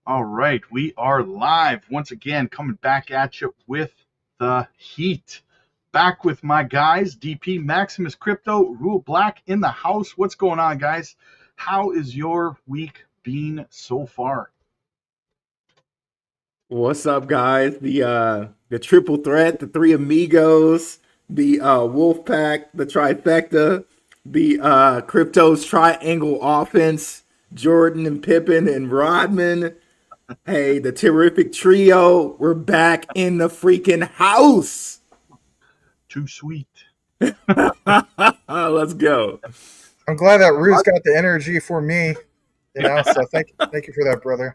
All right, we are live once again, coming back at you with the heat. Back with my guys, DP Maximus Crypto, Rule Black in the house. What's going on, guys? How is your week been so far? What's up, guys? The triple threat, the three amigos, the wolf pack, the trifecta, the cryptos triangle offense, Jordan and Pippen and Rodman. Hey, the terrific trio. We're back in the freaking house. Too sweet. Let's go. I'm glad that Rue's got the energy for me, So thank you for that, brother.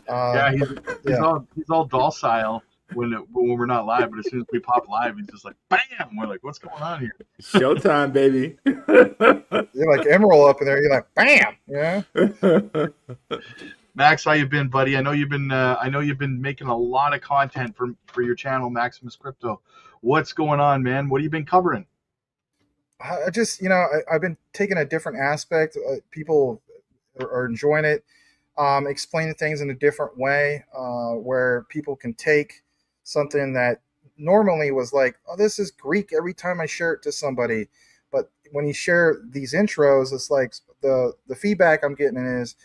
Yeah, But he's yeah, all docile when we're not live, but as soon as we pop live, he's just like bam. We're like, what's going on here? Showtime, baby. you're like Emerald up in there. You're like, bam, Max, how you been, buddy? I know you've been making a lot of content for your channel, Maximus Crypto. What's going on, man? What have you been covering? I just I've been taking a different aspect. People are enjoying it, explaining things in a different way, where people can take something that normally was like, oh, this is Greek every time I share it to somebody. But when you share these intros, it's like the feedback I'm getting is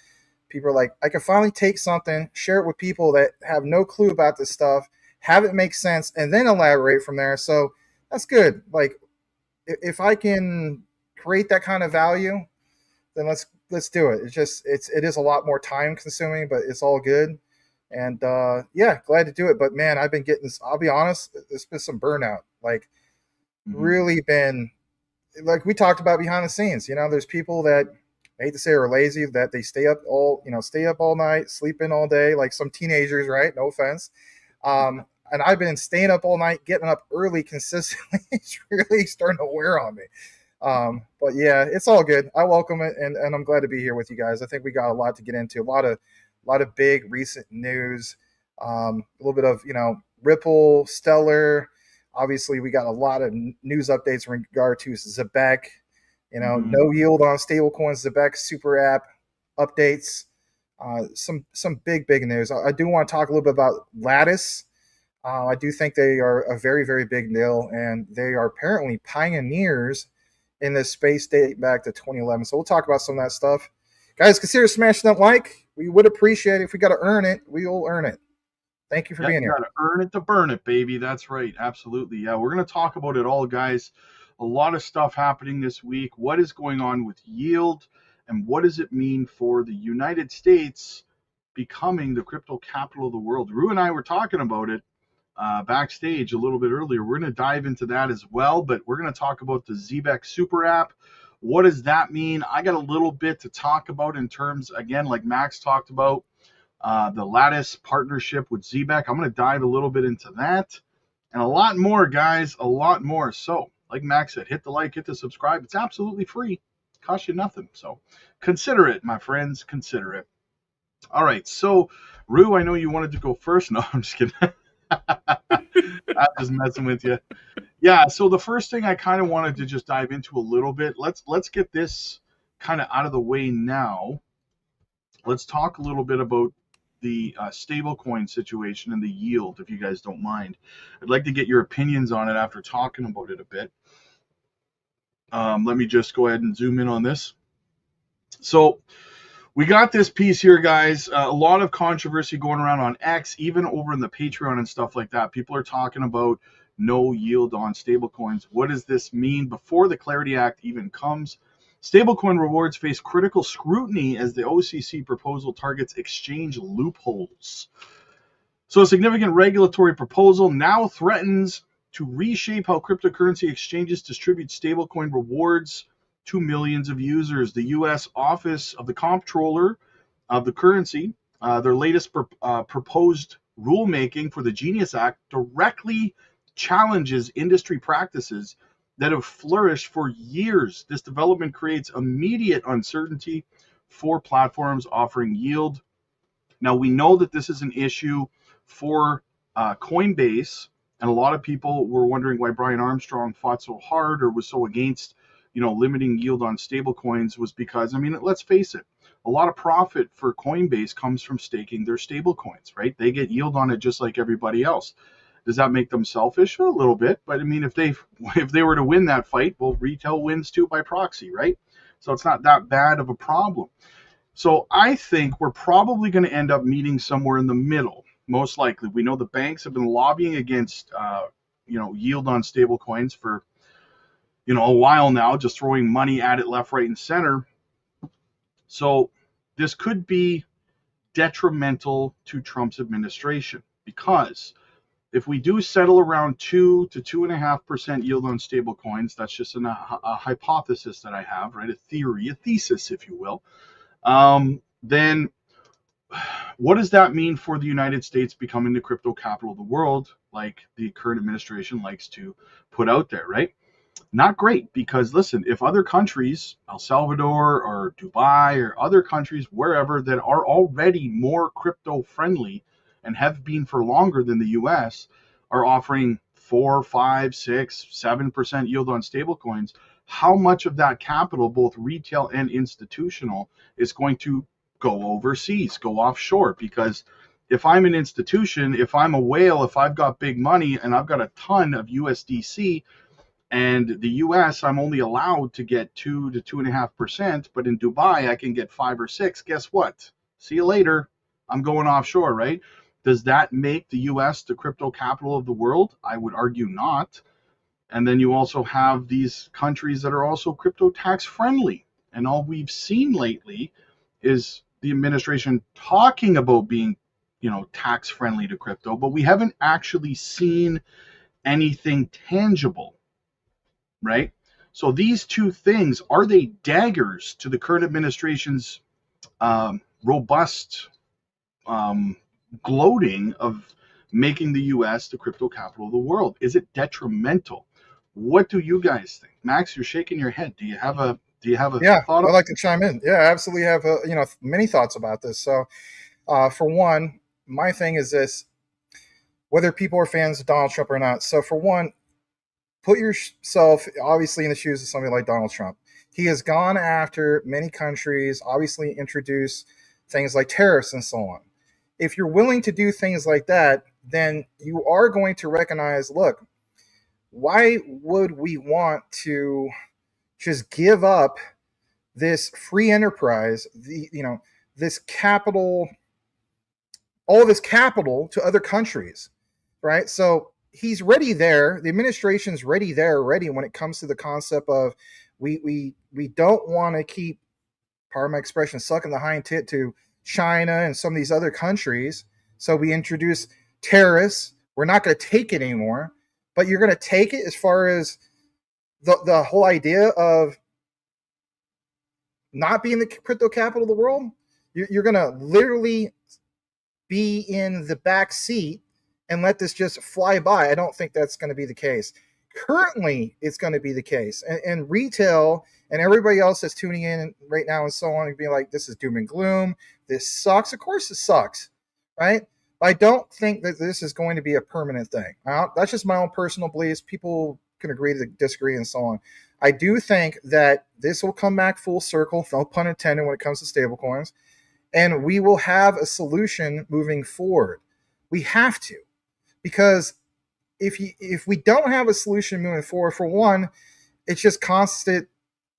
people are like, I can finally take something, share it with people that have no clue about this stuff, have it make sense, and then elaborate from there. So that's good. Like if I can create that kind of value, then let's do it. It is a lot more time consuming, but it's all good. And yeah, glad to do it. But man, I've been getting this. I'll be honest, there's been some burnout. Like Mm-hmm. really been like we talked about behind the scenes. There's people that I hate to say are lazy, that they stay up all night, sleep in all day, like some teenagers, right? No offense. And I've been staying up all night, getting up early consistently. It's really starting to wear on me. But yeah, it's all good. I welcome it, and I'm glad to be here with you guys. I think we got a lot to get into. A lot of big recent news. A little bit of Ripple, Stellar. Obviously, we got a lot of news updates in regard to Zebec. Mm-hmm. No yield on stablecoins. Zebec super app updates. Some big news. I do want to talk a little bit about Lattis. I do think they are a very, very big deal, and they are apparently pioneers in this space dating back to 2011. So we'll talk about some of that stuff. Guys, consider smashing that like. We would appreciate it. If we got to earn it, we will earn it. Thank you for Yeah, being you here. got to earn it to burn it, baby. That's right. Absolutely. Yeah, we're going to talk about it all, guys. A lot of stuff happening this week. What is going on with yield, and what does it mean for the United States becoming the crypto capital of the world? Rue and I were talking about it backstage a little bit earlier. We're going to dive into that as well, but we're going to talk about the Zebec super app. What does that mean? I got a little bit to talk about in terms, again, like Max talked about, the Lattice partnership with Zebec. I'm going to dive a little bit into that and a lot more, guys, a lot more. So, like Max said, hit the like, hit the subscribe. It's absolutely free. It costs you nothing. So consider it, my friends. Consider it. All right. So, Rue, I know you wanted to go first. No, I'm just kidding. I'm just messing with you. Yeah. So the first thing I kind of wanted to just dive into a little bit. Let's get this kind of out of the way now. Let's talk a little bit about the stablecoin situation and the yield, if you guys don't mind. I'd like to get your opinions on it after talking about it a bit. Let me just go ahead and zoom in on this. So we got this piece here, guys. A lot of controversy going around on X, even over in the Patreon and stuff like that. People are talking about no yield on stablecoins. What does this mean before the Clarity Act even comes? Stablecoin rewards face critical scrutiny as the OCC proposal targets exchange loopholes. So, a significant regulatory proposal now threatens to reshape how cryptocurrency exchanges distribute stablecoin rewards to millions of users. The U.S. Office of the Comptroller of the Currency, their latest proposed rulemaking for the Genius Act, directly challenges industry practices that have flourished for years. This development creates immediate uncertainty for platforms offering yield. Now, we know that this is an issue for Coinbase, and a lot of people were wondering why Brian Armstrong fought so hard or was so against, limiting yield on stablecoins. Was because, I mean, let's face it, a lot of profit for Coinbase comes from staking their stable coins, right? They get yield on it just like everybody else. Does that make them selfish? A little bit, but I mean, if they were to win that fight, well, retail wins too by proxy, right? So it's not that bad of a problem. So I think we're probably going to end up meeting somewhere in the middle. Most likely, we know the banks have been lobbying against, yield on stable coins for, a while now, just throwing money at it left, right, and center. So this could be detrimental to Trump's administration, because if we do settle around 2 to 2.5% yield on stable coins, that's just a hypothesis that I have, right? A theory, a thesis, if you will. Then what does that mean for the United States becoming the crypto capital of the world, like the current administration likes to put out there, right? Not great, because listen, if other countries, El Salvador or Dubai or other countries, wherever, that are already more crypto friendly and have been for longer than the US, are offering 4, 5, 6, 7% yield on stablecoins, how much of that capital, both retail and institutional, is going to go overseas, go offshore? Because if I'm an institution, if I'm a whale, if I've got big money and I've got a ton of USDC, and the US, I'm only allowed to get 2 to 2.5%, but in Dubai, I can get 5 or 6. Guess what? See you later. I'm going offshore, right? Does that make the US the crypto capital of the world? I would argue not. And then you also have these countries that are also crypto tax friendly. And all we've seen lately is the administration talking about being, tax friendly to crypto, but we haven't actually seen anything tangible, right? So these two things, are they daggers to the current administration's robust gloating of making the U.S. the crypto capital of the world? Is it detrimental? What do you guys think? Max, you're shaking your head. Do you have a Yeah, thought? I'd like to chime in. Yeah, I absolutely have many thoughts about this. So, for one, my thing is this: whether people are fans of Donald Trump or not. So, for one, put yourself obviously in the shoes of somebody like Donald Trump. He has gone after many countries, obviously introduced things like tariffs and so on. If you're willing to do things like that, then you are going to recognize, look, why would we want to just give up this free enterprise, this capital, all this capital to other countries, right? So he's ready there. The administration's ready there already when it comes to the concept of we don't want to keep, pardon my expression, sucking the hind tit to China and some of these other countries. So we introduce tariffs. We're not going to take it anymore, but you're going to take it as far as the whole idea of not being the crypto capital of the world. You're going to literally be in the back seat and let this just fly by. I don't think that's going to be the case. Currently, it's going to be the case. And retail and everybody else that's tuning in right now and so on, and being like, this is doom and gloom. This sucks. Of course it sucks, right? But I don't think that this is going to be a permanent thing. That's just my own personal beliefs. People can agree to disagree and so on. I do think that this will come back full circle, no pun intended, when it comes to stablecoins. And we will have a solution moving forward. We have to. Because if we don't have a solution moving forward, for one, it's just constant.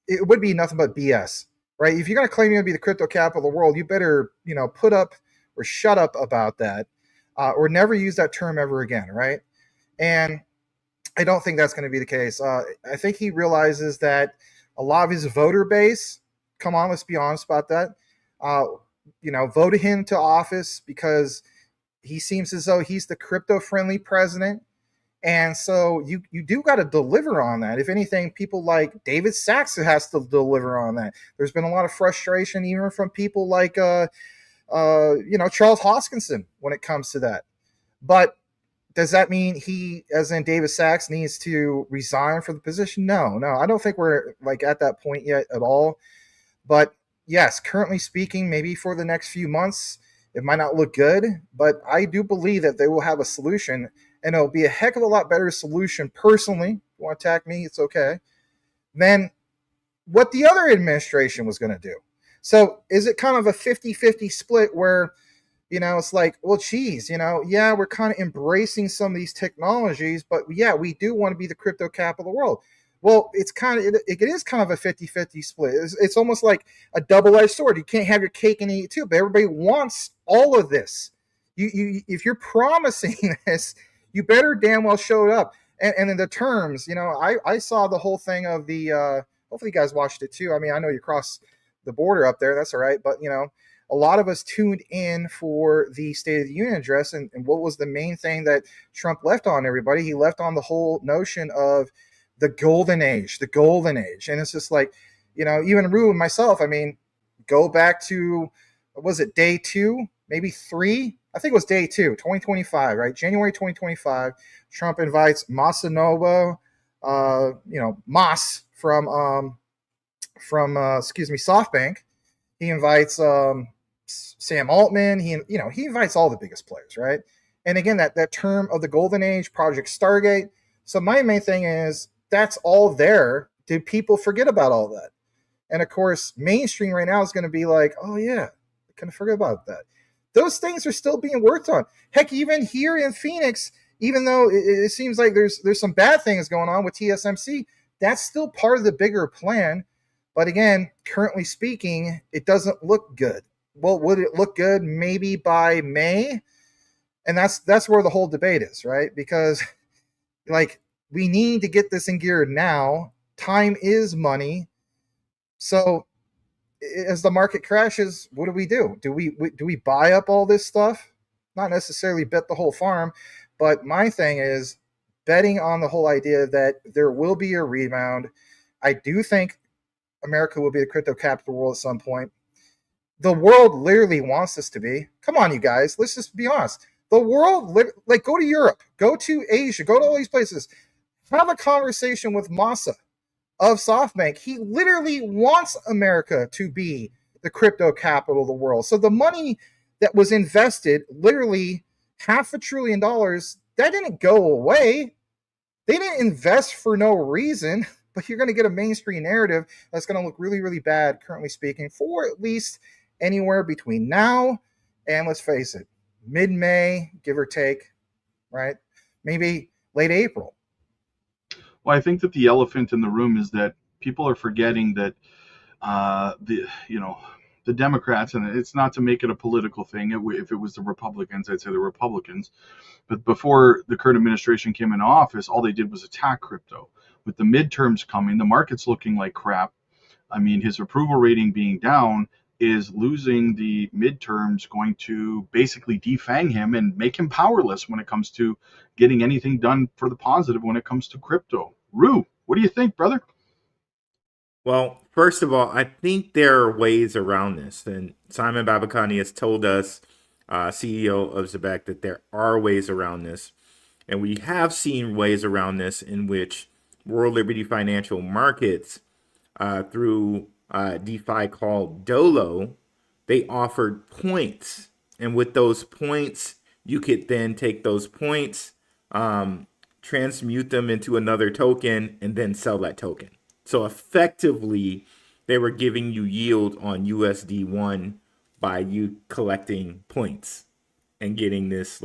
It would be nothing but BS, right? If you're going to claim you're going to be the crypto capital of the world, you better, put up or shut up about that, or never use that term ever again, right? And I don't think that's going to be the case. I think he realizes that a lot of his voter base, come on, let's be honest about that, voted him to office because he seems as though he's the crypto-friendly president. And so you do got to deliver on that. If anything, people like David Sachs has to deliver on that. There's been a lot of frustration even from people like Charles Hoskinson when it comes to that. But does that mean he, as in David Sachs, needs to resign for the position? No, I don't think we're at that point yet at all. But yes, currently speaking, maybe for the next few months, it might not look good, but I do believe that they will have a solution, and it'll be a heck of a lot better solution personally. If you want to attack me, it's okay. Than what the other administration was going to do. So is it kind of a 50-50 split where, it's like, well, geez, yeah, we're kind of embracing some of these technologies, but yeah, we do want to be the crypto capital of the world. Well, it is kind of a 50-50 split. It's almost like a double-edged sword. You can't have your cake and eat it too, but everybody wants all of this. If you're promising this, you better damn well show it up. And in the terms, I saw the whole thing of the, hopefully you guys watched it too. I mean, I know you cross the border up there. That's all right. But, a lot of us tuned in for the State of the Union address. And what was the main thing that Trump left on everybody? He left on the whole notion of the golden age, the golden age. And it's just like, even Rue and myself, I mean, go back to, what was it, day 2, maybe 3? I think it was day 2, 2025, right? January 2025. Trump invites Masanobu, Mas from SoftBank. He invites Sam Altman. He invites all the biggest players, right? And again, that term of the golden age, Project Stargate. So my main thing is, that's all there. Did people forget about all that? And of course, mainstream right now is going to be like, oh yeah, I kind of forget about that. Those things are still being worked on. Heck, even here in Phoenix, even though it seems like there's some bad things going on with TSMC, that's still part of the bigger plan. But again, currently speaking, it doesn't look good. Well, would it look good maybe by May? And that's where the whole debate is, right? Because like, we need to get this in gear now. Time is money. So as the market crashes, what do we do? Do we buy up all this stuff? Not necessarily bet the whole farm, but my thing is betting on the whole idea that there will be a rebound. I do think America will be the crypto capital world at some point. The world literally wants us to be. Come on, you guys. Let's just be honest. The world, like, go to Europe, go to Asia, go to all these places. Have a conversation with Masa of SoftBank. He literally wants America to be the crypto capital of the world. So the money that was invested, literally $500 billion, that didn't go away. They didn't invest for no reason, but you're going to get a mainstream narrative that's going to look really, really bad, currently speaking, for at least anywhere between now and, let's face it, mid-May, give or take, right? Maybe late April. Well, I think that the elephant in the room is that people are forgetting that the Democrats, and it's not to make it a political thing. If it was the Republicans, I'd say the Republicans. But before the current administration came into office, all they did was attack crypto. With the midterms coming, the market's looking like crap. I mean, his approval rating being down is losing the midterms going to basically defang him and make him powerless when it comes to getting anything done for the positive when it comes to crypto. Rue, what do you think, brother? Well, first of all, I think there are ways around this. And Simon Babakani has told us, CEO of Zebec, that there are ways around this. And we have seen ways around this in which World Liberty Financial Markets, through DeFi called Dolo, they offered points. And with those points, you could then take those points, transmute them into another token, and then sell that token. So effectively, they were giving you yield on USD1 by you collecting points and getting this,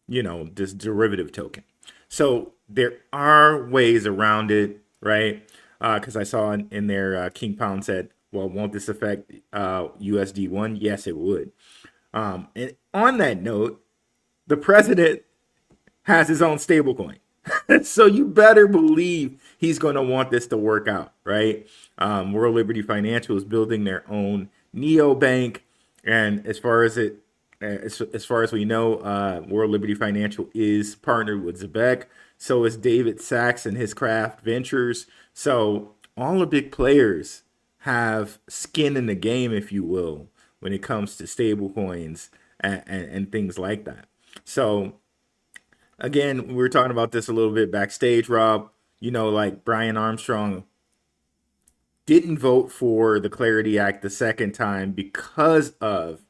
this derivative token. So there are ways around it, right? Because I saw in there, King Pound said, well, won't this affect USD1? Yes, it would. And on that note, the president has his own stablecoin. So you better believe he's going to want this to work out, right? World Liberty Financial is building their own neobank, and as far as we know, World Liberty Financial is partnered with Zebec. So is David Sachs and his Craft Ventures. So all the big players have skin in the game, if you will, when it comes to stable coins and things like that. So again, we were talking about this a little bit backstage, Rob. Like Brian Armstrong didn't vote for the Clarity Act the second time because of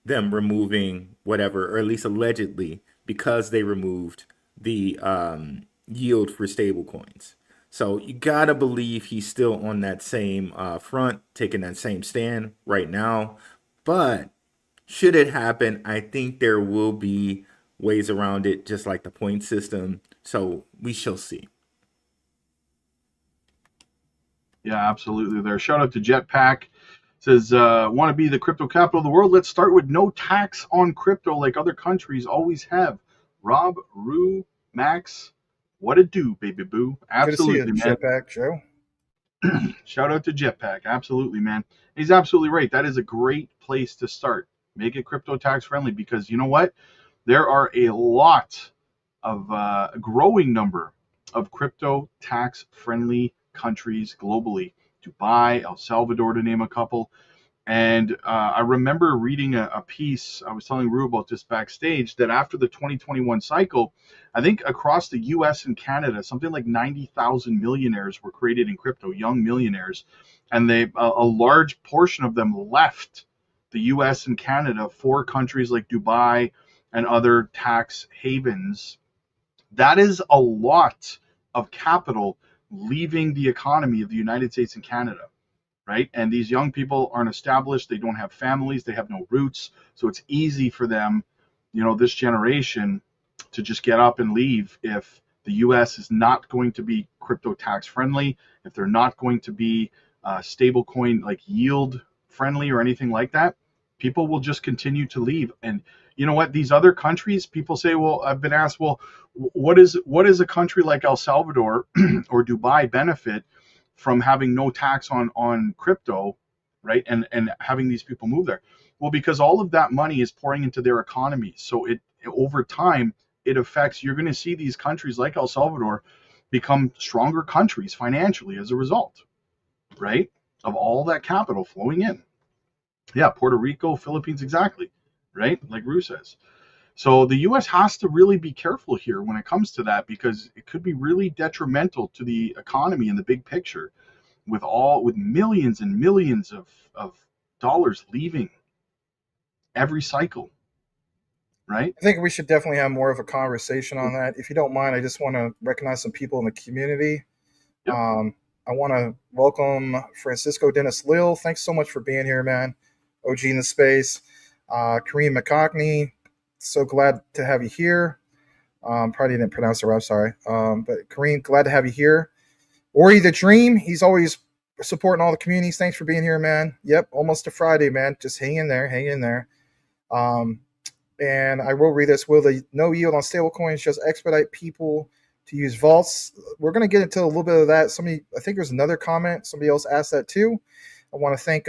them removing whatever, or at least allegedly, because they removed the yield for stable coins. So you gotta believe he's still on that same front, taking that same stand right now. But should it happen, I think there will be ways around it, just like the point system. So we shall see. Yeah, absolutely. There. Shout out to Jetpack. Says, want to be the crypto capital of the world? Let's start with no tax on crypto like other countries always have. Rob, Rue, Max, what it do, baby boo? Good to see you, Absolutely, man. Jetpack Joe. Shout out to Jetpack. Absolutely, man. He's absolutely right. That is a great place to start. Make it crypto tax friendly because you know what? There are a lot of a growing number of crypto tax friendly countries globally. Dubai, El Salvador, to name a couple. And I remember reading a piece, I was telling Rue about this backstage, that after the 2021 cycle, I think across the US and Canada, something like 90,000 millionaires were created in crypto, young millionaires. And a large portion of them left the US and Canada for countries like Dubai and other tax havens. That is a lot of capital leaving the economy of the United States and Canada, right? And these young people aren't established. They don't have families. They have no roots. So it's easy for them, this generation to just get up and leave if the US is not going to be crypto tax friendly, if they're not going to be stablecoin like yield friendly or anything like that. People will just continue to leave. And you know what? These other countries, people say, well, I've been asked, well, what is a country like El Salvador or Dubai benefit from having no tax on crypto, right? And having these people move there. Well, because all of that money is pouring into their economy. So it over time, it affects, you're going to see these countries like El Salvador become stronger countries financially as a result, right? Of all that capital flowing in. Yeah, Puerto Rico, Philippines, exactly, right? Like Rue says. So the U.S. has to really be careful here when it comes to that because it could be really detrimental to the economy in the big picture with millions and millions of dollars leaving every cycle, right? I think we should definitely have more of a conversation on that. If you don't mind, I just want to recognize some people in the community. Yep. I want to welcome Francisco Dennis Lil. Thanks so much for being here, man. OG in the space. Kareem McCockney, so glad to have you here. Probably didn't pronounce it right, I'm sorry. But Kareem, glad to have you here. Ori the Dream, he's always supporting all the communities. Thanks for being here, man. Yep, almost a Friday, man. Just hang in there, hang in there. And I will read this. Will the no yield on stablecoins just expedite people to use vaults? We're going to get into a little bit of that. I think there's another comment. Somebody else asked that too. I want to thank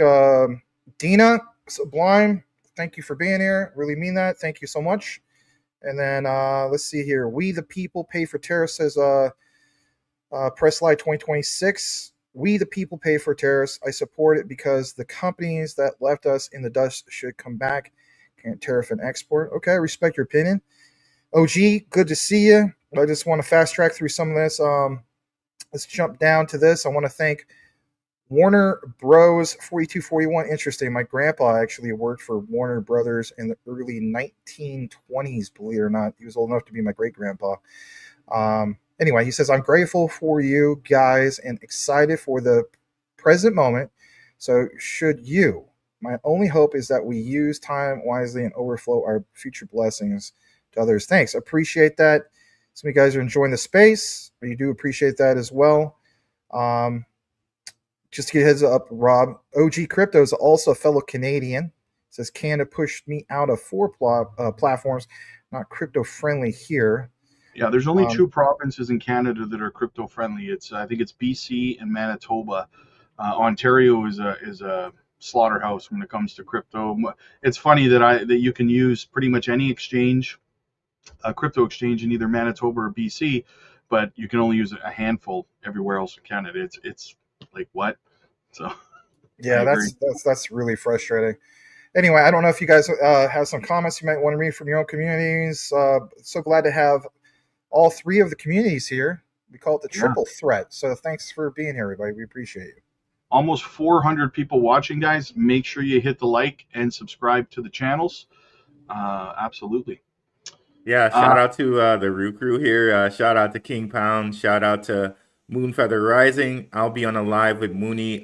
Dina Sublime. Thank you for being here. Really mean that. Thank you so much. And then let's see here. We the people pay for tariffs, says Press Slide 2026. We the people pay for tariffs. I support it because the companies that left us in the dust should come back. Can't tariff and export. Okay, I respect your opinion. OG, good to see you. I just want to fast track through some of this. Let's jump down to this. I want to thank Warner Bros 4241. Interesting. My grandpa actually worked for Warner Brothers in the early 1920s, believe it or not. He was old enough to be my great grandpa. Anyway, he says, I'm grateful for you guys and excited for the present moment. So should you. My only hope is that we use time wisely and overflow our future blessings to others. Thanks. Appreciate that. Some of you guys are enjoying the space. You do appreciate that as well. Just to get a heads up, Rob, OG Crypto is also a fellow Canadian. It says Canada pushed me out of 4 platforms, not crypto friendly here. Yeah, there's only 2 provinces in Canada that are crypto friendly. I think it's BC and Manitoba. Ontario is a slaughterhouse when it comes to crypto. It's funny that you can use pretty much any exchange, a crypto exchange in either Manitoba or BC, but you can only use a handful everywhere else in Canada. It's like what? So yeah, that's really frustrating. Anyway, I don't know if you guys have some comments you might want to read from your own communities. So glad to have all 3 of the communities here. We call it the triple threat. So thanks for being here, everybody. We appreciate you. Almost 400 people watching, guys. Make sure you hit the like and subscribe to the channels. Absolutely. Yeah, shout out to the Rue Crew here. Shout out to King Pound. Shout out to Moonfeather Rising. I'll be on a live with Mooney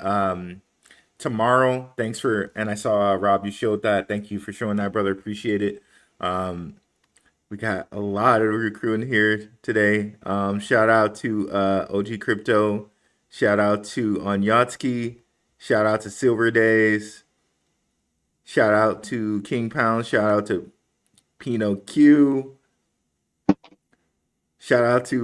tomorrow. Thanks for, and I saw Rob, you showed that. Thank you for showing that, brother. Appreciate it. We got a lot of recruiting here today. Shout out to OG Crypto. Shout out to Onyatsky. Shout out to Silver Days. Shout out to King Pound. Shout out to Pino Q. Shout out to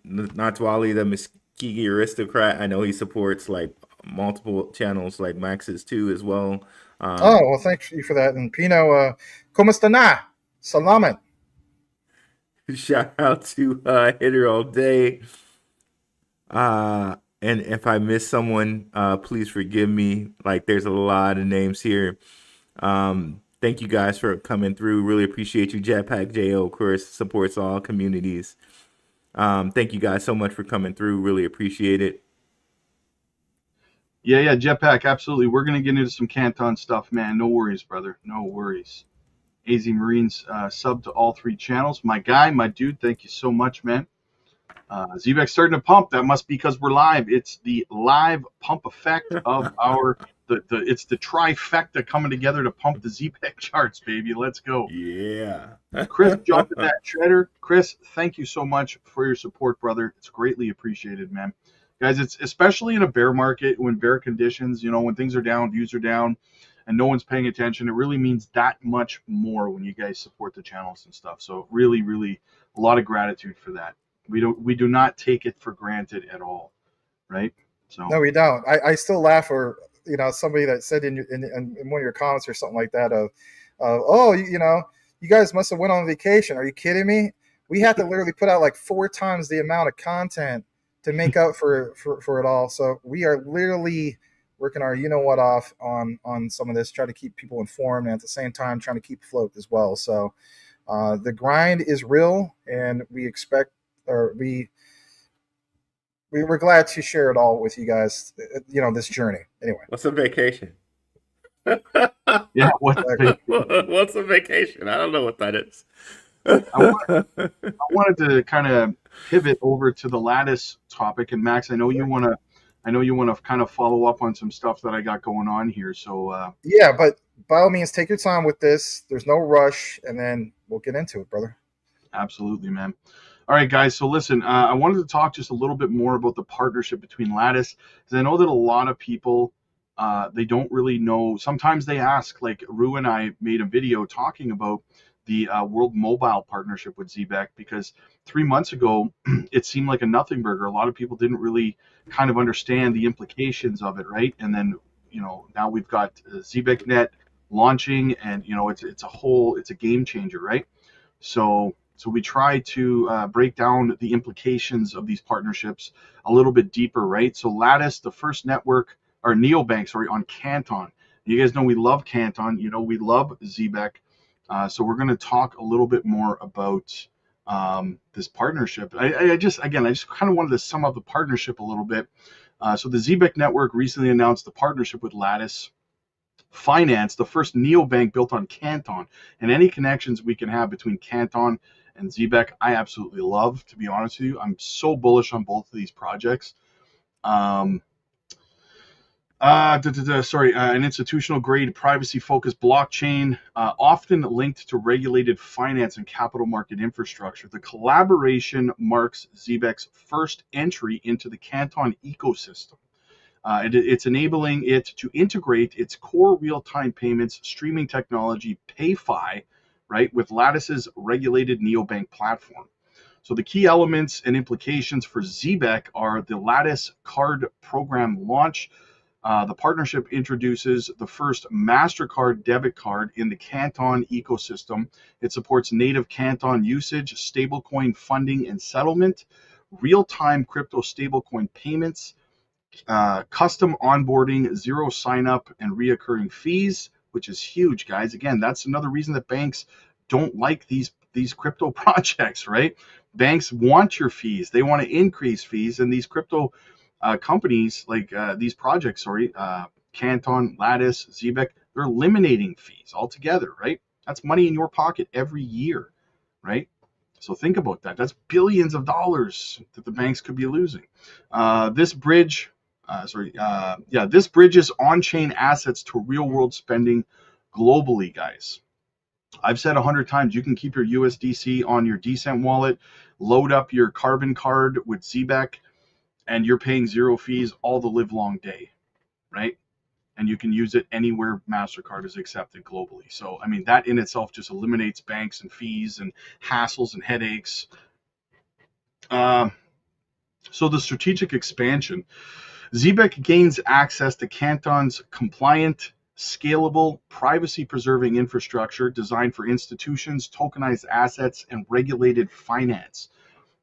Natwali, the Muskegee aristocrat. I know he supports like multiple channels like Max's too as well. Oh, well, thank you for that. And Pino, ¿cómo está na? Salamat. Shout out to Hitter All Day. And if I miss someone, please forgive me. Like, there's a lot of names here. Thank you guys for coming through. Really appreciate you. Jetpack JO, of course, supports all communities. Thank you guys so much for coming through. Really appreciate it. Yeah, Jetpack, absolutely. We're going to get into some Canton stuff, man. No worries, brother. No worries. AZ Marines sub to all three channels. My guy, my dude, thank you so much, man. Zebec's starting to pump. That must be because we're live. It's the live pump effect of our it's the trifecta coming together to pump the Zebec charts, baby. Let's go. Yeah. Chris jumped in that shredder. Chris, thank you so much for your support, brother. It's greatly appreciated, man. Guys, it's especially in a bear market, when bear conditions, when things are down, views are down, and no one's paying attention, it really means that much more when you guys support the channels and stuff. So really, really a lot of gratitude for that. We do not take it for granted at all, right? So No, we don't. I still laugh, or somebody that said in one of your comments or something like that oh, you guys must have went on vacation. Are you kidding me? We had to literally put out like 4 times the amount of content to make up for it all. So we are literally working our off on some of this, try to keep people informed, and at the same time trying to keep afloat as well. So the grind is real, and we expect, or we're glad to share it all with you guys, this journey. Anyway. What's a vacation? Yeah, what's a vacation? I don't know what that is. I wanted to kind of pivot over to the Lattis topic, and Max, I know you want to kind of follow up on some stuff that I got going on here. So yeah, but by all means, take your time with this. There's no rush, and then we'll get into it, brother. Absolutely, man. All right, guys. So listen, I wanted to talk just a little bit more about the partnership between Lattis, because I know that a lot of people they don't really know. Sometimes they ask, like Rue and I made a video talking about the World Mobile partnership with Zebec, because 3 months ago it seemed like a nothing burger. A lot of people didn't really kind of understand the implications of it, right? And then now we've got ZebecNet launching, and it's a game changer, right? So we try to break down the implications of these partnerships a little bit deeper, right? So Lattis, the first network, or neobank, sorry, on Canton. You guys know we love Canton. We love Zebec. So we're going to talk a little bit more about this partnership. I just kind of wanted to sum up the partnership a little bit. So the Zebec network recently announced the partnership with Lattis Finance, the first neobank built on Canton, and any connections we can have between Canton and Zebec, I absolutely love, to be honest with you. I'm so bullish on both of these projects. An institutional grade privacy focused blockchain, often linked to regulated finance and capital market infrastructure. The collaboration marks Zebec's first entry into the Canton ecosystem. It's enabling it to integrate its core real-time payments streaming technology, PayFi, right, with Lattis's regulated neobank platform. So the key elements and implications for Zebec are the Lattis card program launch. The partnership introduces the first MasterCard debit card in the Canton ecosystem. It supports native Canton usage, stablecoin funding and settlement, real-time crypto stablecoin payments, custom onboarding, zero sign-up, and reoccurring fees, which is huge, guys. Again, that's another reason that banks don't like these crypto projects, right? Banks want your fees. They want to increase fees, and these crypto companies, like these projects, Canton, Lattis, Zebec, they're eliminating fees altogether, right? That's money in your pocket every year, right? So think about that. That's billions of dollars that the banks could be losing. This bridge, this bridges on-chain assets to real-world spending globally, guys. I've said 100 times, you can keep your USDC on your Decent wallet, load up your carbon card with Zebec, and you're paying zero fees all the live long day, right? And you can use it anywhere MasterCard is accepted globally. So, I mean, that in itself just eliminates banks and fees and hassles and headaches. So the strategic expansion. Zebec gains access to Canton's compliant, scalable, privacy-preserving infrastructure designed for institutions, tokenized assets, and regulated finance.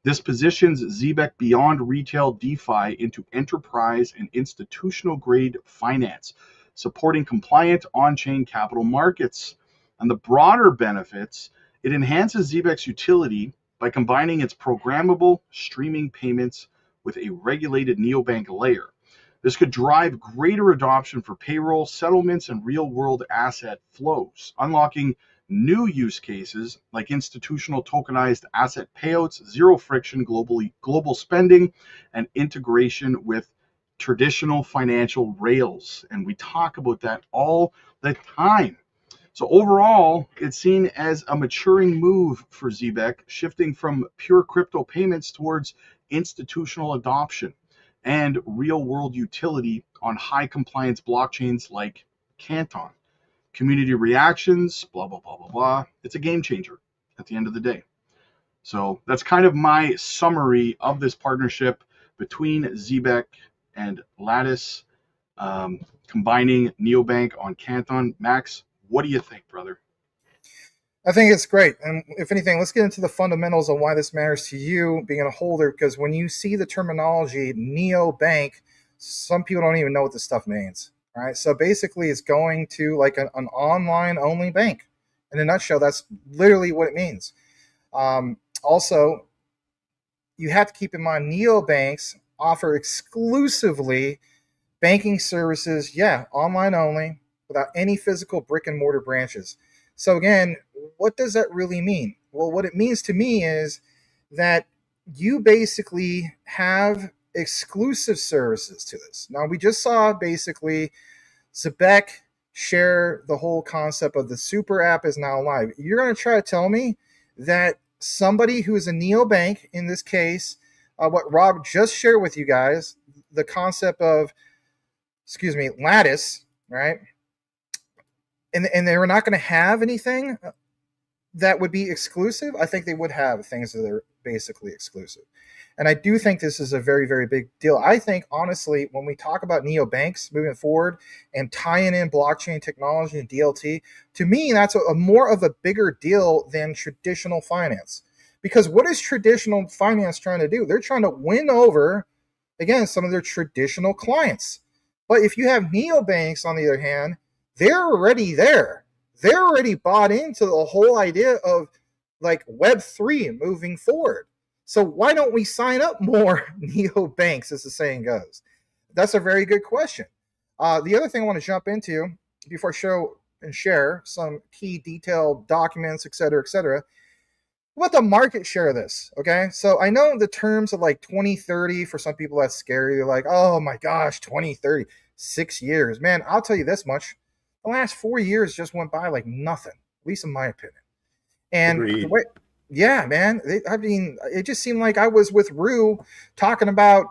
This positions Zebec beyond retail DeFi into enterprise and institutional-grade finance, supporting compliant on-chain capital markets. And the broader benefits, it enhances Zebec's utility by combining its programmable streaming payments with a regulated neobank layer. This could drive greater adoption for payroll, settlements, and real-world asset flows, unlocking new use cases like institutional tokenized asset payouts, zero friction global spending, and integration with traditional financial rails. And we talk about that all the time. So overall, it's seen as a maturing move for Zebec, shifting from pure crypto payments towards institutional adoption and real-world utility on high-compliance blockchains like Canton. Community reactions, blah, blah, blah, blah, blah. It's a game changer at the end of the day. So that's kind of my summary of this partnership between Zebec and Lattis, combining neobank on Canton. Max, what do you think, brother? I think it's great. And if anything, let's get into the fundamentals of why this matters to you being a holder, because when you see the terminology neobank, some people don't even know what this stuff means. All right. So basically, it's going to like an online only bank. In a nutshell, that's literally what it means. Also, you have to keep in mind neobanks offer exclusively banking services, online only, without any physical brick and mortar branches. So again, what does that really mean? Well, what it means to me is that you basically have exclusive services to this. Now, we just saw basically Zebec share the whole concept of the super app is now live. You're going to try to tell me that somebody who is a neobank, in this case, what Rob just shared with you guys, the concept of, Lattis, right? And they were not going to have anything that would be exclusive. I think they would have things that are basically exclusive. And I do think this is a very, very big deal. I think, honestly, when we talk about neobanks moving forward and tying in blockchain technology and DLT, to me, that's a more of a bigger deal than traditional finance. Because what is traditional finance trying to do? They're trying to win over, again, some of their traditional clients. But if you have neobanks, on the other hand, they're already there. They're already bought into the whole idea of like Web3 moving forward. So why don't we sign up more neobanks, as the saying goes? That's a very good question. The other thing I want to jump into before I show and share some key detailed documents, et cetera, what the market share of this, okay? So I know the terms of like 2030, for some people that's scary. They're like, oh my gosh, 2030, 6 years. Man, I'll tell you this much. The last 4 years just went by like nothing, at least in my opinion. And the way, yeah, man, it just seemed like I was with Rue talking about,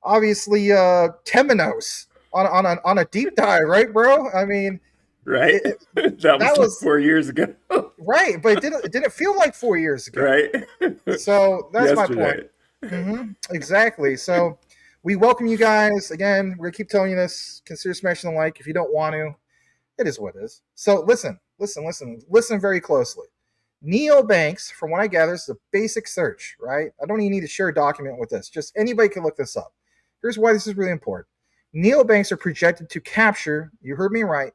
obviously, Temenos on a deep dive, right, bro? I mean, right. That was 4 years ago. Right, but it didn't feel like 4 years ago. Right. So that's Yesterday. my point. Mm-hmm, exactly. So we welcome you guys. Again, we're going to keep telling you this. Consider smashing the like if you don't want to. It is what it is. So listen very closely. Neobanks, from what I gather, is a basic search, right? I don't even need to share a document with this. Just anybody can look this up. Here's why this is really important. Neobanks are projected to capture, you heard me right,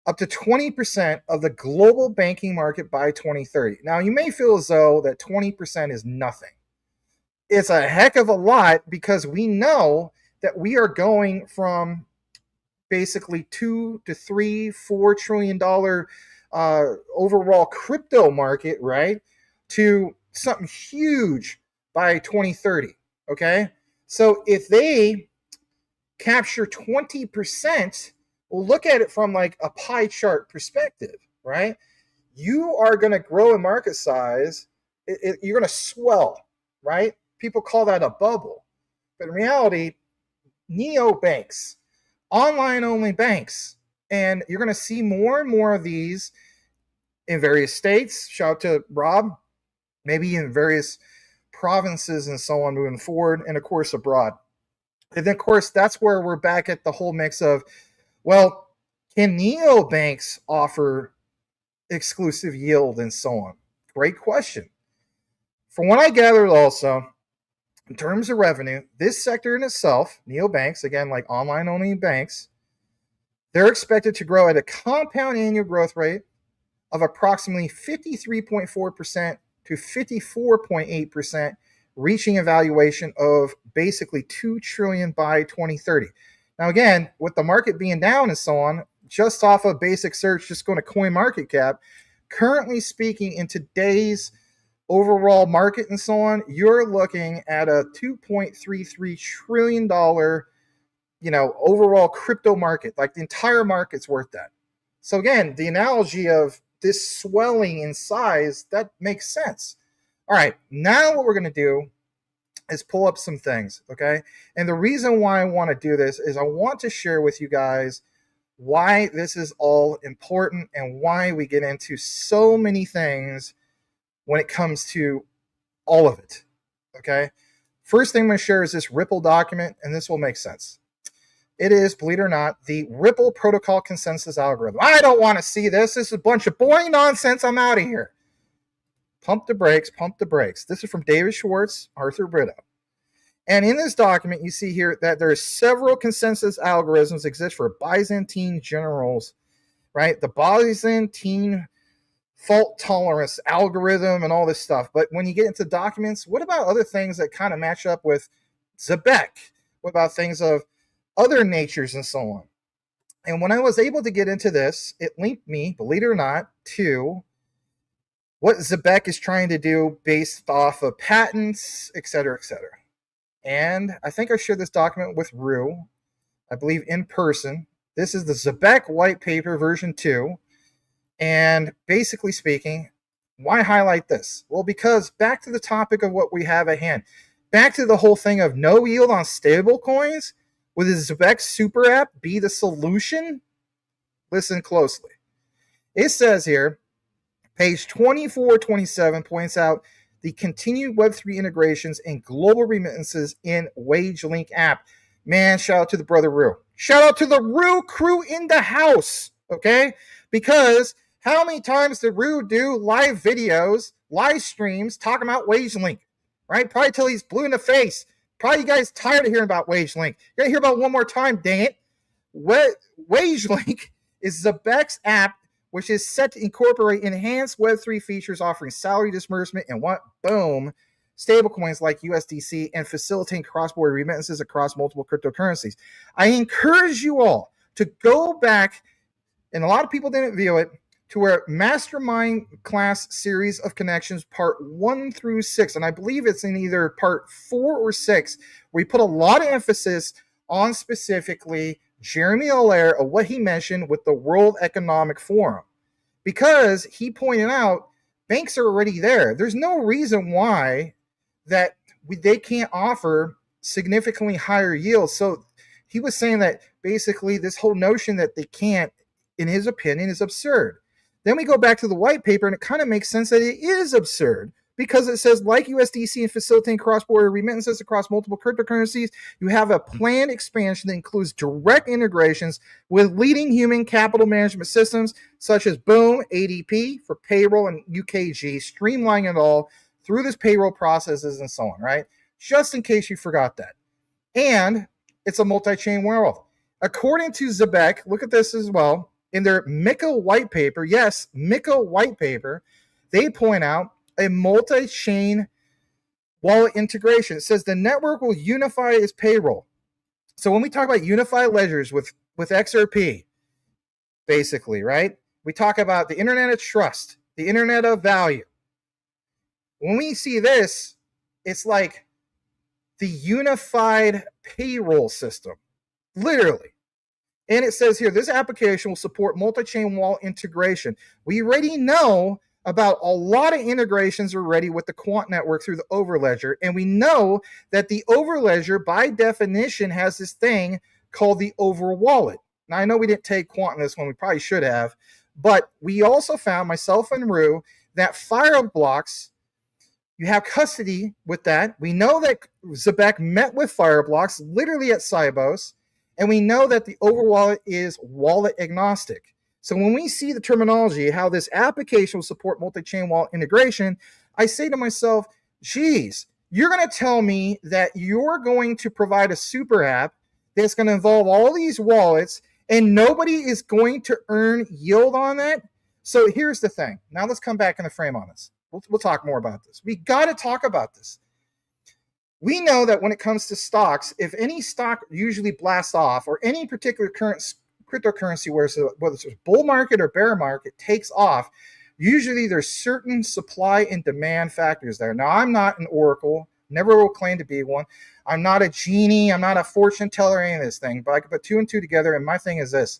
up to 20% of the global banking market by 2030. Now, you may feel as though that 20% is nothing. It's a heck of a lot, because we know that we are going from basically $2 to $3, $4 trillion overall crypto market, right, to something huge by 2030. Okay, so if they capture 20%, we'll look at it from like a pie chart perspective, right? You are going to grow in market size. You're going to swell, right? People call that a bubble. But in reality, neobanks, online only banks, and you're going to see more and more of these in various states. Shout out to Rob, maybe in various provinces and so on moving forward, and of course abroad. And then, of course, that's where we're back at the whole mix of, well, can neobanks offer exclusive yield and so on? Great question. From what I gathered also, in terms of revenue, this sector in itself, neobanks, again, like online-only banks, they're expected to grow at a compound annual growth rate of approximately 53.4% to 54.8%, reaching a valuation of basically $2 trillion by 2030. Now, again, with the market being down and so on, just off of basic search, just going to coin market cap, currently speaking in today's overall market and so on, you're looking at a $2.33 trillion, overall crypto market. Like the entire market's worth that. So again, the analogy of this swelling in size, that makes sense. All right, now what we're going to do is pull up some things, okay? And the reason why I want to do this is I want to share with you guys why this is all important and why we get into so many things when it comes to all of it, okay? First thing I'm going to share is this Ripple document, and this will make sense. It is, believe it or not, the Ripple Protocol Consensus Algorithm. I don't want to see this. This is a bunch of boring nonsense. I'm out of here. Pump the brakes, pump the brakes. This is from David Schwartz, Arthur Brito. And in this document, you see here that there are several consensus algorithms exist for Byzantine generals, right? The Byzantine fault tolerance algorithm and all this stuff. But when you get into documents, what about other things that kind of match up with Zebec? What about things of other natures and so on? And when I was able to get into this, it linked me, believe it or not, to what Zebec is trying to do based off of patents, et cetera, et cetera. And I think I shared this document with Rue, I believe in person. This is the Zebec white paper version 2. And basically speaking, why highlight this? Well, because back to the topic of what we have at hand, back to the whole thing of no yield on stablecoins, will the Zebec super app be the solution? Listen closely. It says here, page 2427 points out the continued Web3 integrations and global remittances in WageLink app. Man, shout out to the brother Rue. Shout out to the Rue crew in the house, okay? Because how many times did Rue do live videos, live streams, talking about WageLink, right? Probably till he's blue in the face. Probably you guys tired of hearing about WageLink. You gotta hear about it one more time, dang it. WageLink is Zebec's app, which is set to incorporate enhanced Web3 features offering salary disbursement and boom, stablecoins like USDC and facilitating cross-border remittances across multiple cryptocurrencies. I encourage you all to go back, and a lot of people didn't view it, to our Mastermind class series of connections, part 1 through 6. And I believe it's in either part 4 or 6, where we put a lot of emphasis on specifically Jeremy Allaire of what he mentioned with the World Economic Forum. Because he pointed out banks are already there. There's no reason why that they can't offer significantly higher yields. So he was saying that basically this whole notion that they can't, in his opinion, is absurd. Then we go back to the white paper, and it kind of makes sense that it is absurd because it says, like USDC and facilitating cross-border remittances across multiple cryptocurrencies, you have a planned expansion that includes direct integrations with leading human capital management systems such as Boom, ADP for payroll, and UKG, streamlining it all through this payroll processes and so on, right? Just in case you forgot that. And it's a multi-chain world. According to Zebec, look at this as well, in their MICA white paper, yes, MICA white paper, they point out a multi-chain wallet integration. It says the network will unify its payroll. So when we talk about unified ledgers with XRP, basically, right? We talk about the internet of trust, the internet of value. When we see this, it's like the unified payroll system, literally. And it says here, this application will support multi-chain wallet integration. We already know about a lot of integrations already with the Quant network through the Overledger. And we know that the Overledger, by definition, has this thing called the Over Wallet. Now, I know we didn't take Quant in this one. We probably should have. But we also found, myself and Rue, that Fireblocks, you have custody with that. We know that Zebec met with Fireblocks literally at Sibos. And we know that the Overwallet is wallet agnostic. So when we see the terminology, how this application will support multi-chain wallet integration, I say to myself, geez, you're going to tell me that you're going to provide a super app that's going to involve all these wallets and nobody is going to earn yield on that? So here's the thing. Now let's come back in the frame on this. We'll talk more about this. We got to talk about this. We know that when it comes to stocks, if any stock usually blasts off, or any particular cryptocurrency, whether it's a bull market or bear market, takes off, usually there's certain supply and demand factors there. Now, I'm not an oracle, never will claim to be one. I'm not a genie, I'm not a fortune teller, any of this thing, but I can put two and two together, and my thing is this.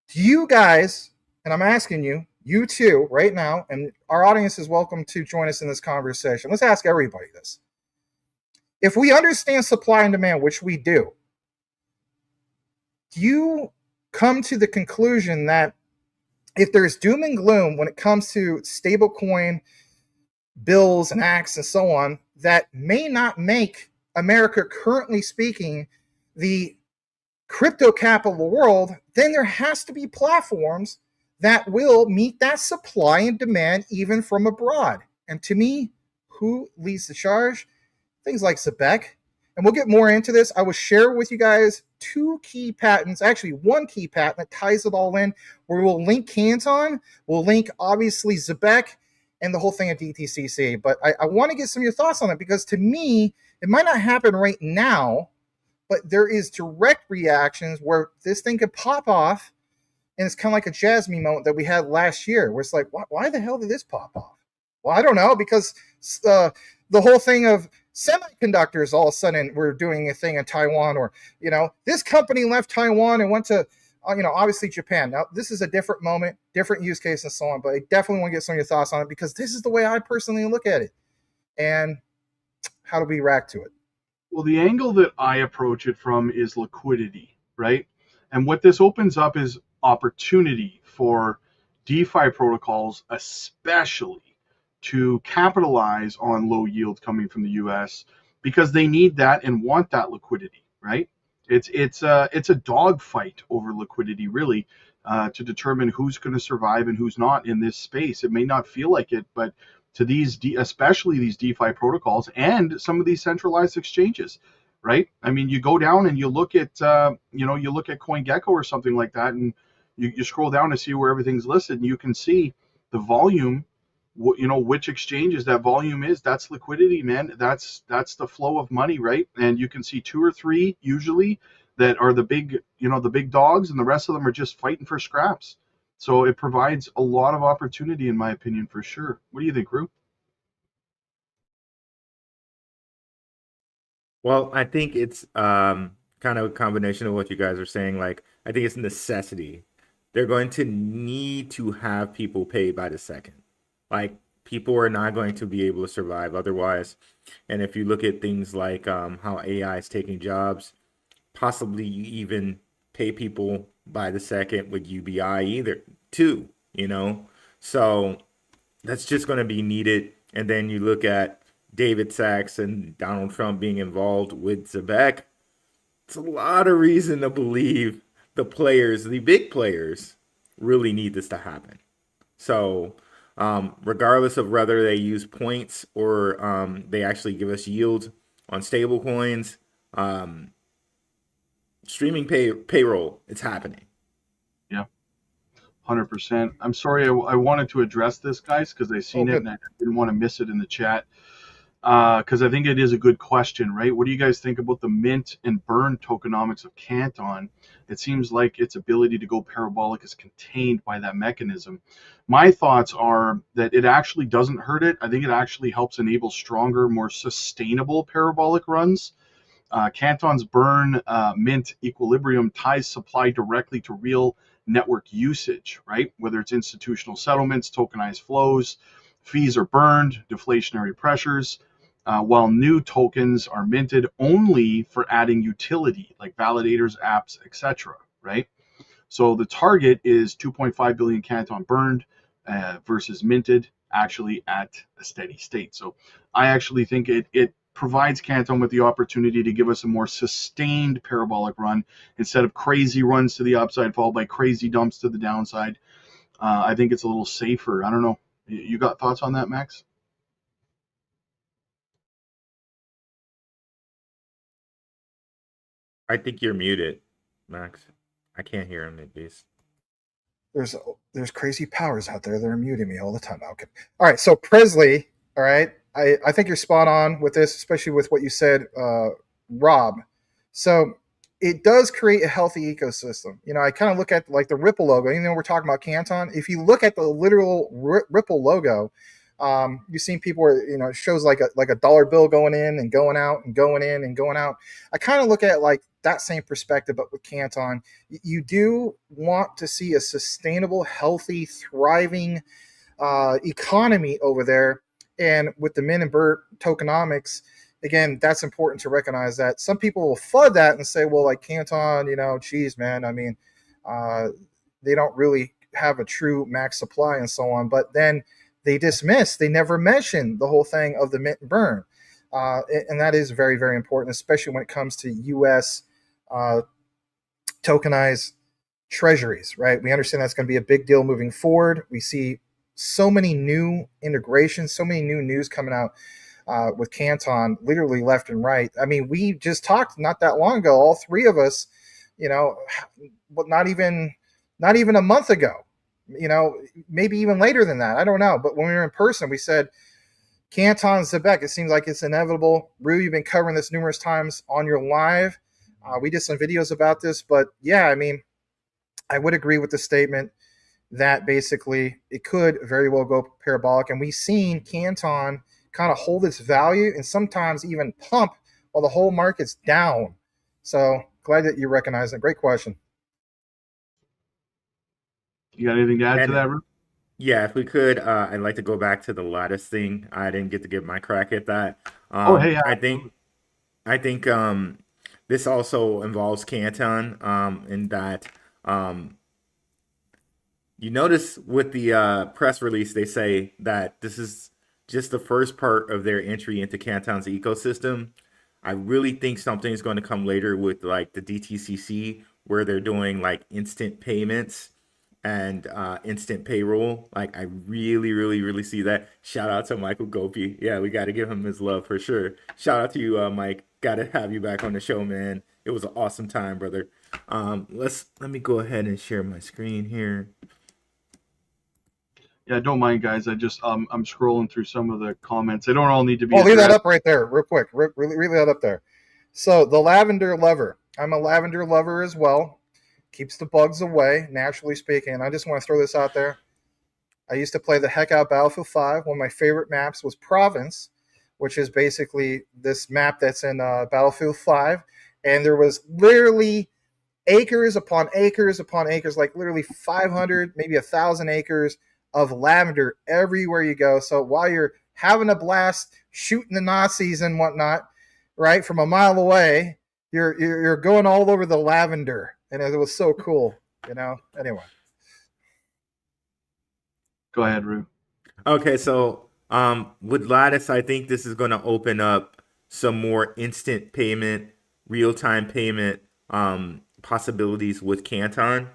Do you guys, and I'm asking you, you too, right now, and our audience is welcome to join us in this conversation. Let's ask everybody this. If we understand supply and demand, which we do you come to the conclusion that if there's doom and gloom when it comes to stablecoin, bills and acts and so on, that may not make America, currently speaking, the crypto capital of the world, then there has to be platforms that will meet that supply and demand even from abroad. And to me, who leads the charge? Things like Zebec. And we'll get more into this. I will share with you guys two key patents, actually one key patent that ties it all in, where we'll link Canton, we'll link obviously Zebec, and the whole thing at DTCC. But I want to get some of your thoughts on it, because to me, it might not happen right now, but there is direct reactions where this thing could pop off, and it's kind of like a Jasmine moment that we had last year, where it's like, why the hell did this pop off? Well, I don't know, because the whole thing of semiconductors, all of a sudden we're doing a thing in Taiwan, or, this company left Taiwan and went to, obviously Japan. Now, this is a different moment, different use case and so on, but I definitely want to get some of your thoughts on it, because this is the way I personally look at it. And how do we react to it? Well, the angle that I approach it from is liquidity, right? And what this opens up is opportunity for DeFi protocols, especially to capitalize on low yield coming from the US, because they need that and want that liquidity, right? It's a dogfight over liquidity, really, to determine who's going to survive and who's not in this space. It may not feel like it, but to these, especially these DeFi protocols and some of these centralized exchanges, right? I mean, you go down and you look at, you look at CoinGecko or something like that, and you scroll down to see where everything's listed, and you can see the volume, which exchanges that volume is. That's liquidity, man. That's the flow of money, right? And you can see two or three usually that are the big dogs, and the rest of them are just fighting for scraps. So it provides a lot of opportunity, in my opinion, for sure. What do you think, Rue? Well, I think it's kind of a combination of what you guys are saying. Like, I think it's a necessity. They're going to need to have people pay by the second. Like, people are not going to be able to survive otherwise. And if you look at things like how AI is taking jobs, possibly you even pay people by the second with UBI either, too, So that's just going to be needed. And then you look at David Sachs and Donald Trump being involved with Zebec. It's a lot of reason to believe the big players, really need this to happen. So regardless of whether they use points or they actually give us yield on stable coins, streaming payroll, it's happening. Yeah, 100%. I'm sorry, I wanted to address this, guys, because I seen it and I didn't want to miss it in the chat. because I think it is a good question, right? What do you guys think about the mint and burn tokenomics of Canton? It seems like its ability to go parabolic is contained by that mechanism. My thoughts are that it actually doesn't hurt it. I think it actually helps enable stronger, more sustainable parabolic runs. Canton's burn mint equilibrium ties supply directly to real network usage, right? Whether it's institutional settlements, tokenized flows, fees are burned, deflationary pressures, while new tokens are minted only for adding utility like validators, apps, etc., right? So the target is 2.5 billion Canton burned versus minted actually at a steady state. So I actually think it provides Canton with the opportunity to give us a more sustained parabolic run instead of crazy runs to the upside followed by crazy dumps to the downside. I think it's a little safer. I don't know. You got thoughts on that, Max? I think you're muted, Max. I can't hear him at least. There's crazy powers out there that are muting me all the time. Okay. All right. So Presley, all right. I think you're spot on with this, especially with what you said, Rob. So it does create a healthy ecosystem. You know, I kind of look at like the Ripple logo. Even though we're talking about Canton, if you look at the literal Ripple logo, you've seen people where it shows like a dollar bill going in and going out and going in and going out. I kind of look at it like that same perspective, but with Canton, you do want to see a sustainable, healthy, thriving economy over there. And with the mint and burn tokenomics, again, that's important to recognize that some people will flood that and say, well, like Canton, geez, man, I mean, they don't really have a true max supply and so on. But then they never mention the whole thing of the mint and burn. And that is very, very important, especially when it comes to U.S. Tokenized treasuries, right? We understand that's going to be a big deal moving forward. We see so many new integrations, so many new news coming out with Canton, literally left and right. I mean, we just talked not that long ago, all three of us, but not even a month ago, maybe even later than that. I don't know. But when we were in person, we said, Canton, Zebec, it seems like it's inevitable. Rue, you've been covering this numerous times on your live. We did some videos about this, but yeah, I mean, I would agree with the statement that basically it could very well go parabolic. And we've seen Canton kind of hold its value and sometimes even pump while the whole market's down. So glad that you recognize it. Great question. You got anything to add to that, Rue? Yeah, if we could, I'd like to go back to the Lattis thing. I didn't get to give my crack at that. Hey, I think this also involves Canton in that you notice with the press release, they say that this is just the first part of their entry into Canton's ecosystem. I really think something is going to come later with like the DTCC where they're doing like instant payments and instant payroll. Like I really, really, really see that. Shout out to Michael Gopi. Yeah, we got to give him his love for sure. Shout out to you, Mike. Got to have you back on the show, man. It was an awesome time, brother. Let me go ahead and share my screen here. Yeah, don't mind, guys. I'm scrolling through some of the comments. They don't all need to be. Leave that up right there, real quick. Leave that up there. So the lavender lover. I'm a lavender lover as well. Keeps the bugs away, naturally speaking. And I just want to throw this out there. I used to play the heck out Battlefield 5. One of my favorite maps was Province, which is basically this map that's in Battlefield 5. And there was literally acres upon acres upon acres, like literally 500, maybe 1,000 acres of lavender everywhere you go. So while you're having a blast shooting the Nazis and whatnot, right, from a mile away, you're going all over the lavender. And it was so cool, Anyway. Go ahead, Rue. Okay, so with Lattice, I think this is going to open up some more instant payment, real-time payment possibilities with Canton.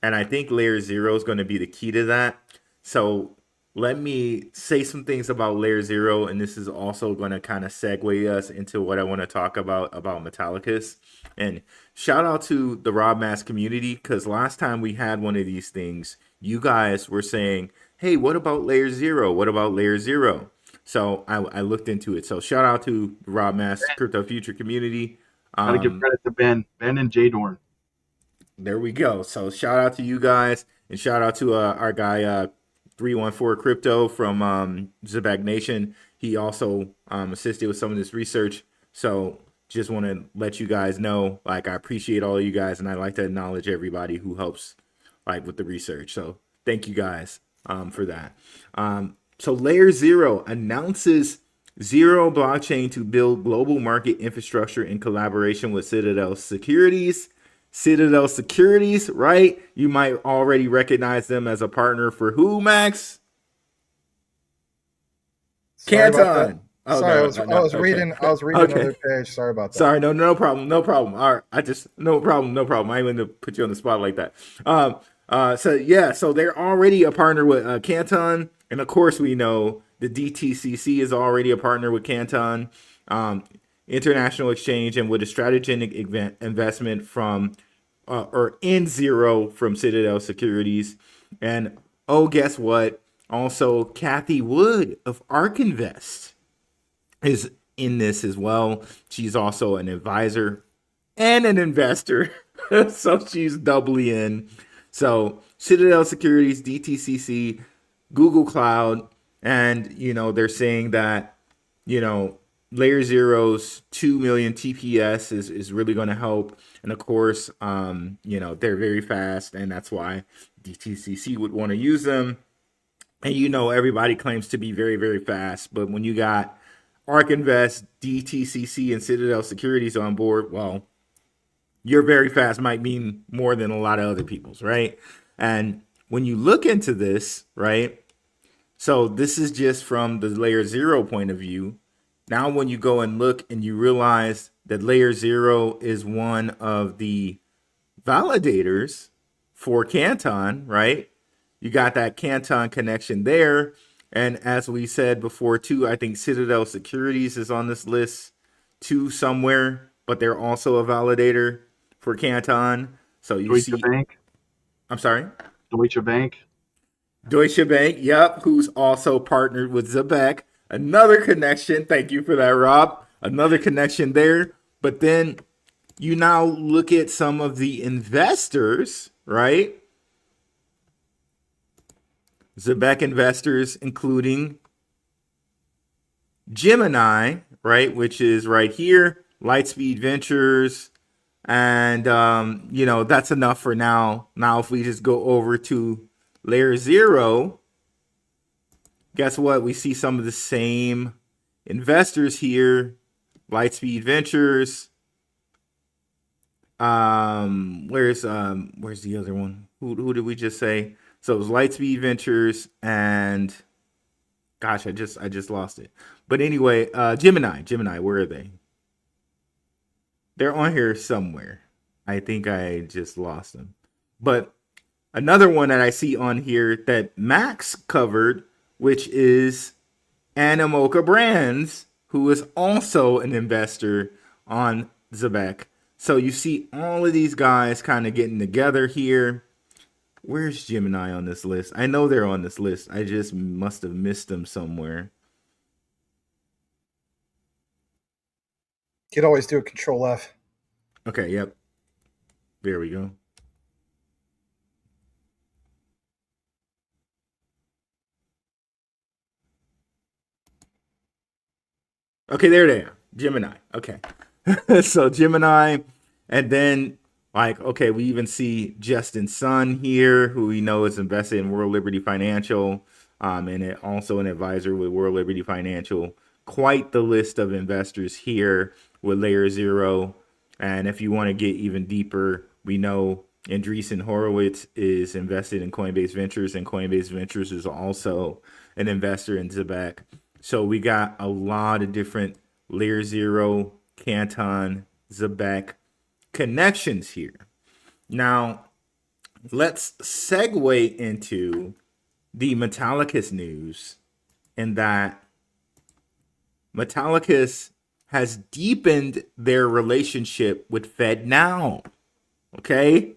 And I think LayerZero is going to be the key to that. So let me say some things about LayerZero, and this is also going to kind of segue us into what I want to talk about Metallicus. And shout out to the Rob Mass community, because last time we had one of these things, you guys were saying, hey, what about LayerZero? What about LayerZero? So I looked into it. So shout out to the Rob Mass Crypto Future community. Got to give credit to Ben and Jay Dorn. There we go. So shout out to you guys, and shout out to our guy 314 Crypto from Zebec Nation. He also assisted with some of this research. So just want to let you guys know, like, I appreciate all of you guys, and I like to acknowledge everybody who helps, like, with the research. So thank you guys for that. So LayerZero announces Zero blockchain to build global market infrastructure in collaboration with Citadel Securities. Citadel Securities, right? You might already recognize them as a partner for who, Max? Canton. Oh, sorry, no, I was reading another page. Sorry about that. Sorry, no problem. All right, no problem. I ain't going to put you on the spot like that. So they're already a partner with Canton, and of course we know the DTCC is already a partner with Canton International Exchange, and with a strategic investment from in Zero from Citadel Securities. And oh, guess what? Also, Kathy Wood of ARK Invest is in this as well. She's also an advisor and an investor. So she's doubly in. So Citadel Securities, DTCC, Google Cloud, and, they're saying that, LayerZero's 2 million TPS is really going to help. And of course, they're very fast, and that's why DTCC would want to use them. And everybody claims to be very, very fast. But when you got ARK Invest, DTCC, and Citadel Securities on board, well, your very fast might mean more than a lot of other people's, right? And when you look into this, right, so this is just from the LayerZero point of view. Now, when you go and look and you realize that LayerZero is one of the validators for Canton, right? You got that Canton connection there. And as we said before, too, I think Citadel Securities is on this list, too, somewhere. But they're also a validator for Canton. So you Deutsche Bank. I'm sorry? Deutsche Bank. Deutsche Bank, yep, who's also partnered with Zebec. Another connection. Thank you for that, Rob. Another connection there. But then you now look at some of the investors, right? Zebec investors, including Gemini, right, which is right here, Lightspeed Ventures, and that's enough for now. Now, if we just go over to LayerZero, guess what? We see some of the same investors here. Lightspeed Ventures. Where's the other one? Who did we just say? So it was Lightspeed Ventures and gosh, I just lost it. But anyway, Gemini, where are they? They're on here somewhere. I think I just lost them. But another one that I see on here that Max covered, which is Animoca Brands, who is also an investor on Zebec. So you see all of these guys kind of getting together here. Where's Gemini on this list? I know they're on this list. I just must have missed them somewhere. You could always do a Control F. Okay, yep. There we go. Okay, there they are. Gemini. Okay. So Gemini, and then okay, we even see Justin Sun here, who we know is invested in World Liberty Financial, and also an advisor with World Liberty Financial. Quite the list of investors here with LayerZero. And if you want to get even deeper, we know Andreessen Horowitz is invested in Coinbase Ventures, and Coinbase Ventures is also an investor in Zebec. So we got a lot of different LayerZero, Canton, Zebec connections here. Now, let's segue into the Metallicus news, in that Metallicus has deepened their relationship with FedNow. Okay?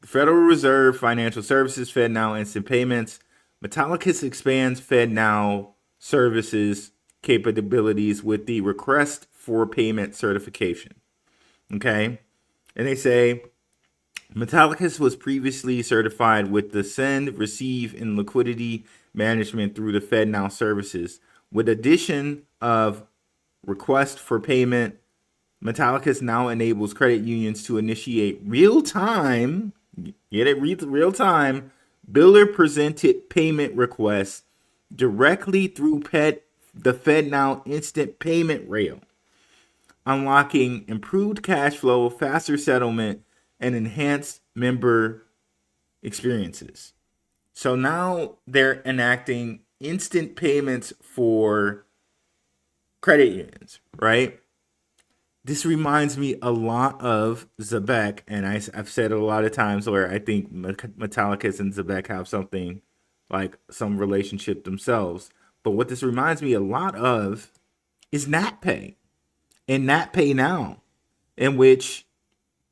The Federal Reserve Financial Services, FedNow Instant Payments. Metallicus expands FedNow services capabilities with the request for payment certification. Okay. And they say Metallicus was previously certified with the send, receive, and liquidity management through the FedNow services. With addition of request for payment, Metallicus now enables credit unions to initiate real-time, get it, real-time, biller-presented payment requests directly through the FedNow instant payment rail, unlocking improved cash flow, faster settlement, and enhanced member experiences. So now they're enacting instant payments for credit unions, right? This reminds me a lot of Zebec, and I've said it a lot of times where I think Metallicus and Zebec have something like some relationship themselves. But what this reminds me a lot of is NatPay and NatPay Now, in which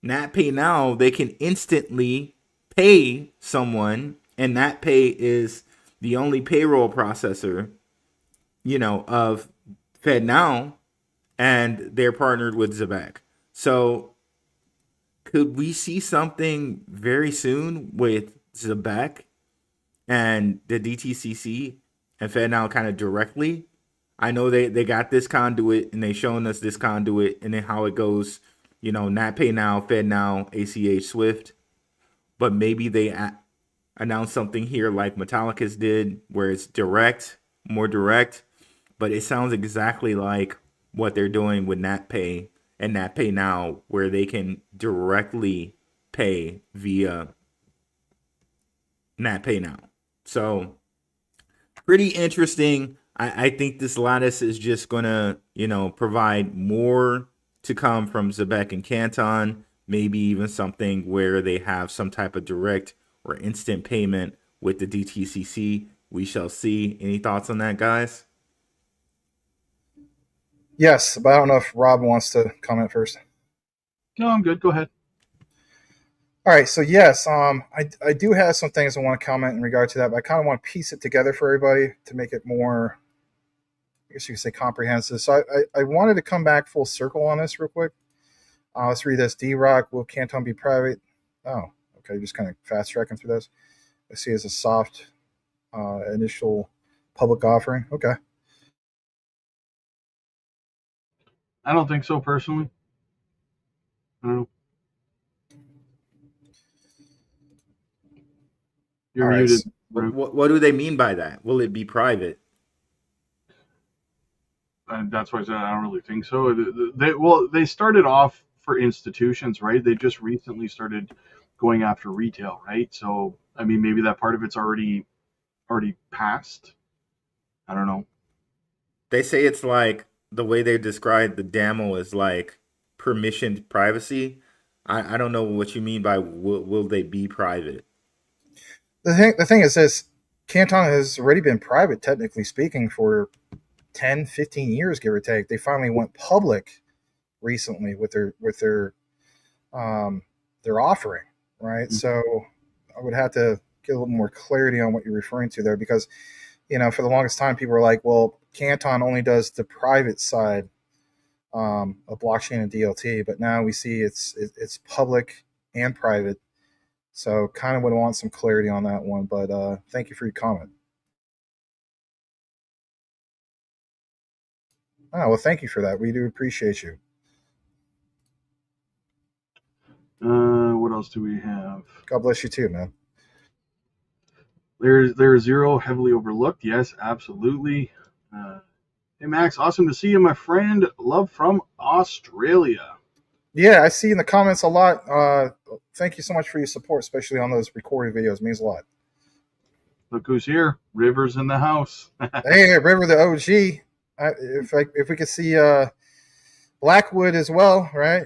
NatPay Now, they can instantly pay someone, and NatPay is the only payroll processor, of FedNow, and they're partnered with Zebec. So could we see something very soon with Zebec and the DTCC and FedNow kind of directly? I know they got this conduit and they shown us this conduit and then how it goes, NatPay Now, FedNow, ACH, Swift. But maybe they announce something here like Metallicus did where it's more direct. But it sounds exactly like what they're doing with NatPay and NatPay Now, where they can directly pay via NatPay Now. So pretty interesting. I think this Lattis is just gonna, provide more to come from Zebec and Canton. Maybe even something where they have some type of direct or instant payment with the DTCC. We shall see. Any thoughts on that, guys? Yes, but I don't know if Rob wants to comment first. No, I'm good. Go ahead. All right, so yes, I do have some things I want to comment in regard to that, but I kind of want to piece it together for everybody to make it more, I guess you could say, comprehensive. So I wanted to come back full circle on this real quick. Let's read this. D-Rock, will Canton be private? Oh, okay, just kind of fast tracking through this. I see it's a soft initial public offering. Okay. I don't think so personally. I don't know. You're All right. muted. What do they mean by that? Will it be private? And that's why I said I don't really think so. They started off for institutions, right? They just recently started going after retail, right? So I mean, maybe that part of it's already passed. I don't know. They say it's like the way they describe the demo is like permissioned privacy. I don't know what you mean by will they be private. The thing is this, Canton has already been private, technically speaking, for 10, 15 years, give or take. They finally went public recently with their offering, right? Mm-hmm. So I would have to get a little more clarity on what you're referring to there, because for the longest time people were like, well, Canton only does the private side of blockchain and DLT, but now we see it's public and private. So kind of would want some clarity on that one, but thank you for your comment. Oh, well, thank you for that. We do appreciate you. What else do we have? God bless you too, man. LayerZero, heavily overlooked. Yes, absolutely. Hey, Max, awesome to see you, my friend. Love from Australia. Yeah, I see in the comments a lot. Thank you so much for your support, especially on those recorded videos. It means a lot. Look who's here. River's in the house. Hey, River, the OG. If we could see Blackwood as well, right?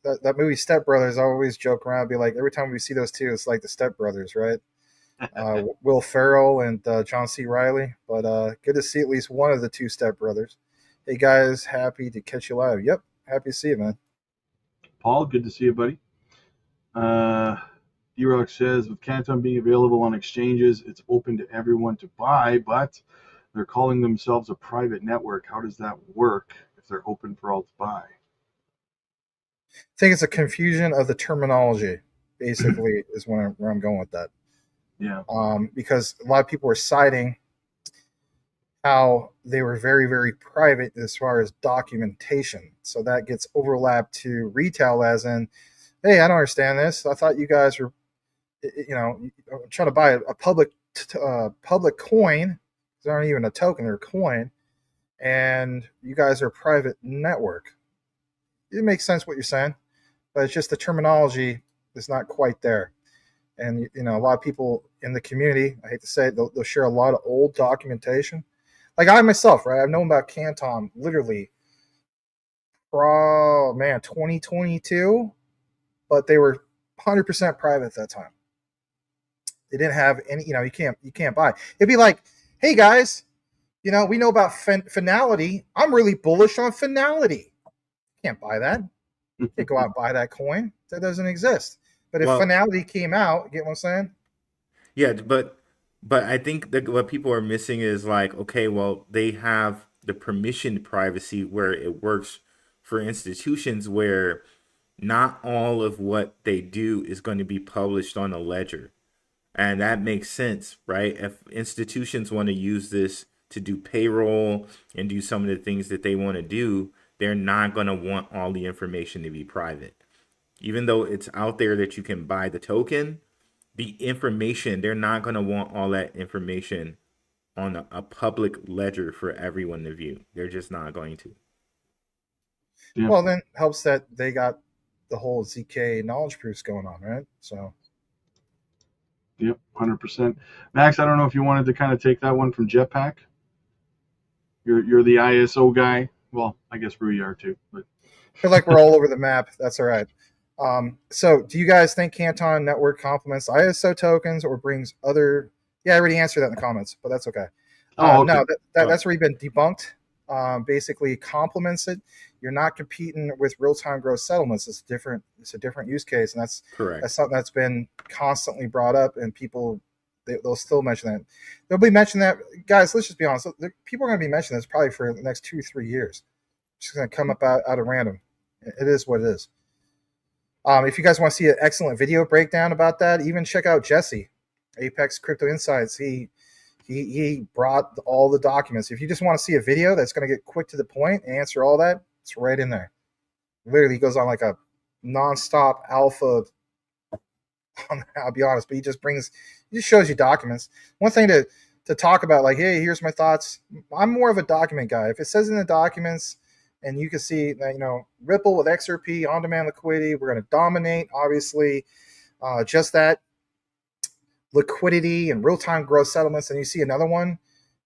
That movie Step Brothers. I always joke around, be like, every time we see those two, it's like the Step Brothers, right? Will Ferrell and John C. Reilly. But good to see at least one of the two Step Brothers. Hey guys, happy to catch you live. Yep, happy to see you, man. Paul, good to see you, buddy. D-Rock says, with Canton being available on exchanges, it's open to everyone to buy, but They're calling themselves a private network. How does that work if they're open for all to buy? I think it's a confusion of the terminology, basically, is where I'm going with that. Yeah. Because a lot of people were citing how they were very, very private as far as documentation. So that gets overlapped to retail, as in, hey, I don't understand this. I thought you guys were, trying to buy a public coin. It's not even a token; they're a coin, and you guys are a private network. It makes sense what you're saying, but it's just the terminology is not quite there. And a lot of people in the community, I hate to say it, they'll share a lot of old documentation. Like I myself, right? I've known about Canton literally, 2022, but they were 100% private at that time. They didn't have any, you can't buy. It'd be like, hey guys, we know about finality. I'm really bullish on finality. Can't buy that. Can't go out and buy that coin. That doesn't exist. But if finality came out, get what I'm saying? Yeah, but I think that what people are missing is like, okay, well, they have the permissioned privacy where it works for institutions where not all of what they do is going to be published on a ledger. And that makes sense, right? If institutions want to use this to do payroll and do some of the things that they want to do, they're not going to want all the information to be private. Even though it's out there that you can buy the token, the information, they're not going to want all that information on a public ledger for everyone to view. They're just not going to. Yeah. Well, then helps that they got the whole ZK knowledge proofs going on, right? So. Yep, 100%. Max, I don't know if you wanted to kind of take that one from Jetpack. You're the ISO guy. Well, I guess Rui are too. But I feel like we're all over the map. That's all right. So do you guys think Canton Network complements ISO tokens or brings other? Yeah, I already answered that in the comments, but that's okay. Okay. No, that's already been debunked. Basically complements it. You're not competing with real-time gross settlements. It's a different use case, and that's correct. That's something that's been constantly brought up, and people they'll still mention that. They'll be mentioning that, guys. Let's just be honest. People are going to be mentioning this probably for the next 2-3 years. It's just going to come up out of random. It is what it is. If you guys want to see an excellent video breakdown about that, even check out Jesse, Apex Crypto Insights. He brought all the documents. If you just want to see a video that's going to get quick to the point and answer all that, it's right in there. Literally goes on like a nonstop alpha. I'll be honest, but he just shows you documents. One thing to talk about, like, hey, here's my thoughts. I'm more of a document guy. If it says in the documents, and you can see that, Ripple with XRP on-demand liquidity, we're going to dominate, obviously, just that liquidity and real-time gross settlements. And you see another one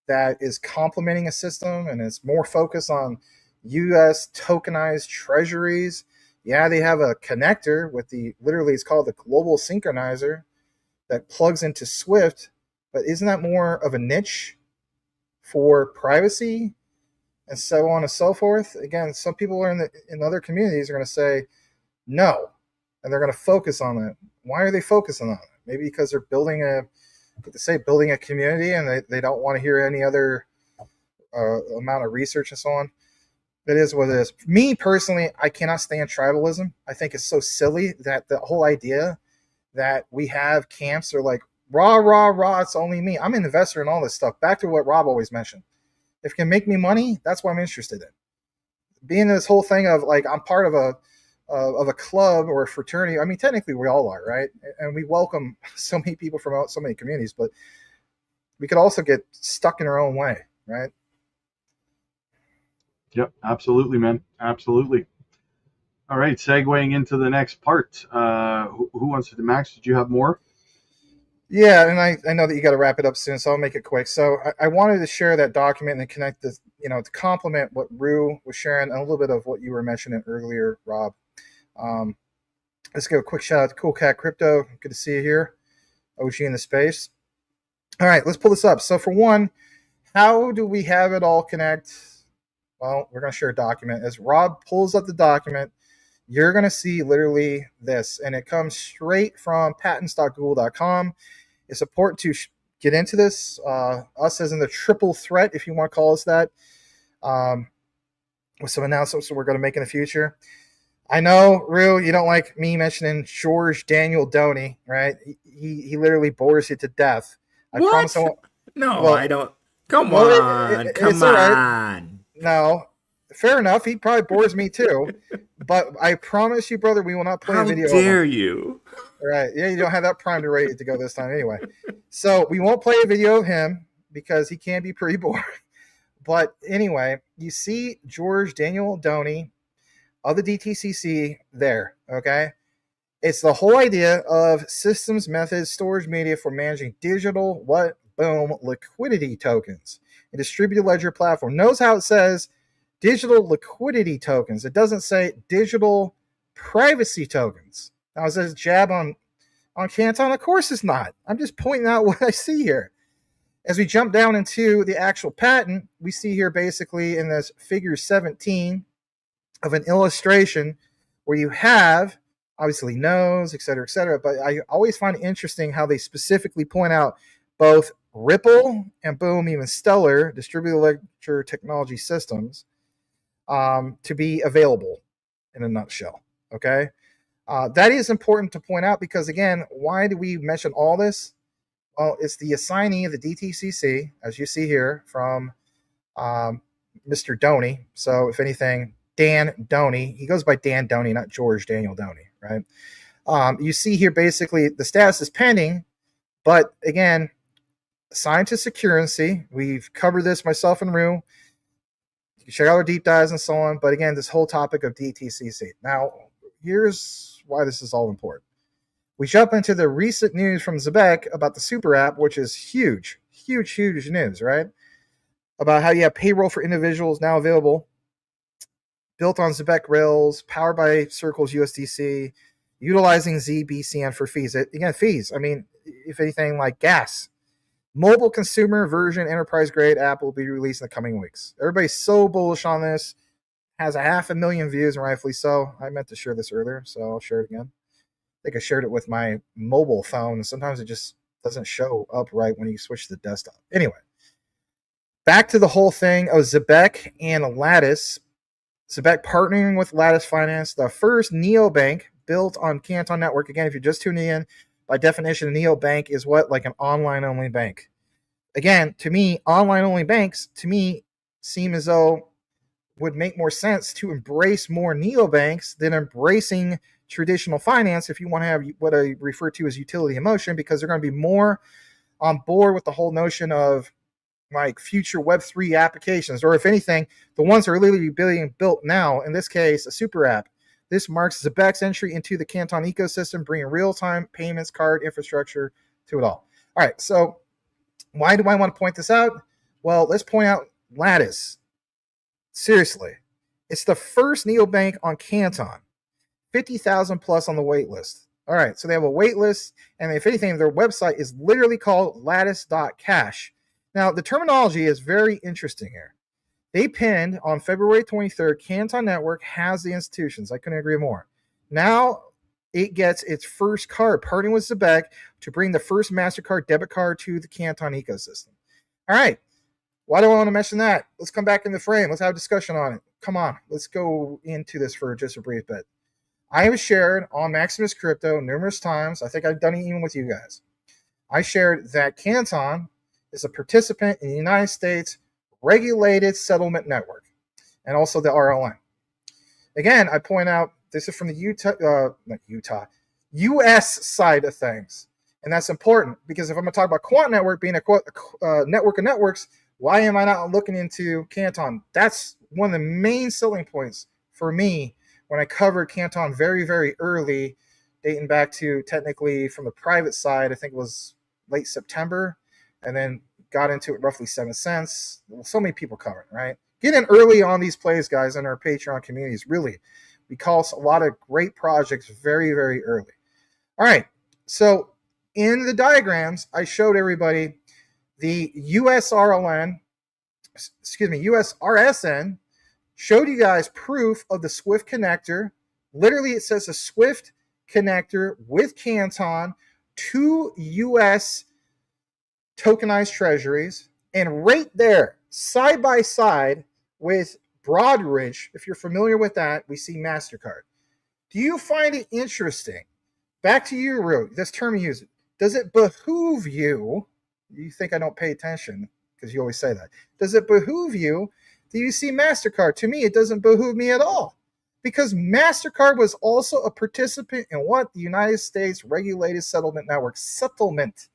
that is complementing a system and is more focused on U.S. tokenized treasuries. Yeah, they have a connector with literally it's called the global synchronizer that plugs into Swift, but isn't that more of a niche for privacy? And so on and so forth. Again, some people are in other communities are going to say no, and they're going to focus on it. Why are they focusing on it? Maybe because they're building a community, and they don't want to hear any other amount of research and so on. It is what it is. Me personally, I cannot stand tribalism. I think it's so silly that the whole idea that we have camps are like rah rah rah. It's only me. I'm an investor in all this stuff. Back to what Rob always mentioned. If it can make me money, that's what I'm interested in. Being this whole thing of like I'm part of a club or a fraternity. I mean, technically we all are, right? And we welcome so many people from so many communities, but we could also get stuck in our own way, right? Yep, absolutely, man. Absolutely. All right, segueing into the next part. Who wants to, Max? Did you have more? Yeah, and I know that you got to wrap it up soon, so I'll make it quick. So I wanted to share that document and connect this, to complement what Rue was sharing and a little bit of what you were mentioning earlier, Rob. Let's give a quick shout out to Cool Cat Crypto. Good to see you here. OG in the space. All right, let's pull this up. So for one, how do we have it all connect? Well, we're going to share a document. As Rob pulls up the document, you're going to see literally this, and it comes straight from patents.google.com. It's important get into this. Us as in the triple threat, if you want to call us that, with some announcements that we're going to make in the future. I know, Rue, you don't like me mentioning George Daniel Doney, right? He literally bores you to death. I promise I What? won't. No, Well, I don't. Come well, on. it's Come all right. on. No, fair enough. He probably bores me too. But I promise you, brother, we will not play a How video of him. dare you? Right. Yeah, you don't have that Prime to ready to go this time anyway. So we won't play a video of him because he can be pretty boring. But anyway, you see George Daniel Doney of the DTCC there, okay? It's the whole idea of systems, methods, storage media for managing digital, liquidity tokens. A distributed ledger platform. Notice how it says digital liquidity tokens. It doesn't say digital privacy tokens. Now, is this a jab on Canton? Of course it's not. I'm just pointing out what I see here. As we jump down into the actual patent, we see here basically in this figure 17 of an illustration where you have obviously nodes, et cetera, but I always find it interesting how they specifically point out both Ripple and even Stellar distributed ledger technology systems to be available in a nutshell. Okay, that is important to point out because again, why do we mention all this? Well, it's the assignee of the DTCC, as you see here from Mr. Doney. So if anything, Dan Doney. He goes by Dan Doney, not George Daniel Doney, right? You see here basically the status is pending, but again, assigned to securrency. We've covered this, myself and Rue. You can check out our deep dives and so on. But again, this whole topic of DTCC. Now, here's why this is all important. We jump into the recent news from Zebec about the super app, which is huge news, right? About how you have payroll for individuals now available, built on Zebec Rails, powered by Circle's USDC, utilizing zbcn for fees. Again, fees. I mean, if anything, like gas. Mobile consumer version enterprise grade app will be released in the coming weeks. Everybody's so bullish on this. Has 500,000 views, and rightfully so. I meant to share this earlier, so I'll share it again. I think I shared it with my mobile phone, and sometimes it just doesn't show up right when you switch to the desktop. Anyway, back to the whole thing of Zebec and Lattis. Zebec partnering with Lattis Finance, the first neobank built on Canton Network. Again, if you're just tuning in, by definition, a neobank is what? Like an online-only bank. Again, to me, online-only banks, to me, seem as though would make more sense to embrace more neobanks than embracing traditional finance if you want to have what I refer to as utility in motion, because they're going to be more on board with the whole notion of like future Web3 applications, or if anything, the ones that are literally being built now, in this case, a super app. This marks Zebec's entry into the Canton ecosystem, bringing real-time payments, card infrastructure to it all. All right, so why do I want to point this out? Well, let's point out Lattis. Seriously, it's the first neobank on Canton. 50,000 plus on the wait list. All right, so they have a wait list, and if anything, their website is literally called lattice.cash. Now, the terminology is very interesting here. They pinned on February 23rd, Canton Network has the institutions. I couldn't agree more. Now it gets its first card, partnering with Zebec to bring the first MasterCard debit card to the Canton ecosystem. All right, why do I want to mention that? Let's come back in the frame. Let's have a discussion on it. Come on, let's go into this for just a brief bit. I have shared on Maximus Crypto numerous times. I think I've done it even with you guys. I shared that Canton is a participant in the United States regulated settlement network, and also the RLN. Again, I point out this is from the U.S. side of things, and that's important because if I'm going to talk about Quant Network being a network of networks, why am I not looking into Canton? That's one of the main selling points for me when I covered Canton very, very early, dating back to technically from the private side. I think it was late September, and then got into it roughly 7 cents. So many people covered, right? Get in early on these plays, guys, in our Patreon communities. Really, we call a lot of great projects very, very early. All right, so in the diagrams, I showed everybody the USRLN, USRSN, showed you guys proof of the Swift connector. Literally, it says a Swift connector with Canton to US tokenized treasuries, and right there, side by side with Broadridge, if you're familiar with that, we see MasterCard. Do you find it interesting? Back to you, Ru, this term you use. Does it behoove you? You think I don't pay attention because you always say that. Does it behoove you? Do you see MasterCard? To me, it doesn't behoove me at all, because MasterCard was also a participant in what? The United States Regulated Settlement Network settlement.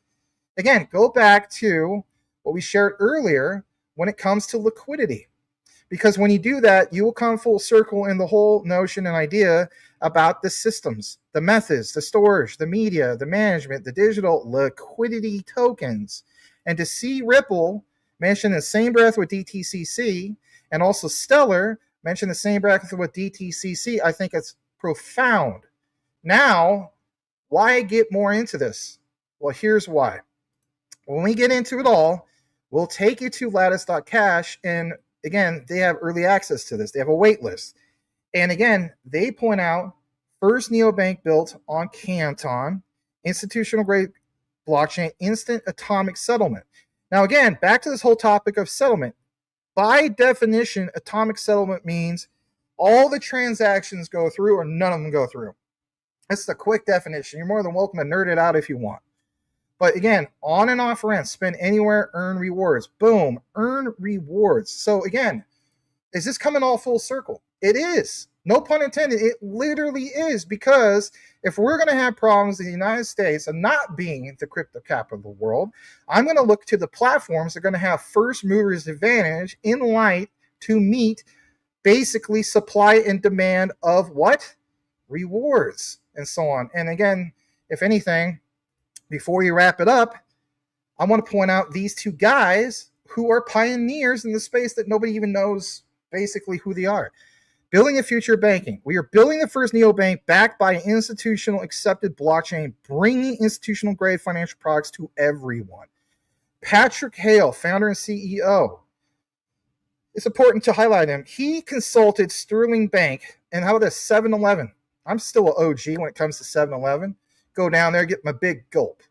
Again, go back to what we shared earlier when it comes to liquidity. Because when you do that, you will come full circle in the whole notion and idea about the systems, the methods, the storage, the media, the management, the digital liquidity tokens. And to see Ripple mentioned in the same breath with DTCC, and also Stellar mentioned the same breath with DTCC, I think it's profound. Now, why get more into this? Well, here's why. When we get into it all, we'll take you to lattice.cash, and again, they have early access to this. They have a wait list. And again, they point out first neobank built on Canton, institutional grade blockchain, instant atomic settlement. Now, again, back to this whole topic of settlement. By definition, atomic settlement means all the transactions go through or none of them go through. That's the quick definition. You're more than welcome to nerd it out if you want. But again, on and off ramp, spend anywhere, earn rewards. Boom, earn rewards. So again, is this coming all full circle? It is. No pun intended. It literally is, because if we're going to have problems in the United States of not being the crypto capital of the world, I'm going to look to the platforms that are going to have first movers advantage in light to meet basically supply and demand of what? Rewards and so on. And again, if anything, before you wrap it up, I want to point out these two guys who are pioneers in the space that nobody even knows basically who they are. Building the future of banking. We are building the first neobank backed by an institutional accepted blockchain, bringing institutional grade financial products to everyone. Patrick Hale, founder and CEO. It's important to highlight him. He consulted Sterling Bank, and how about this, 7-Eleven. I'm still an OG when it comes to 7-Eleven. Go down there, get my big gulp,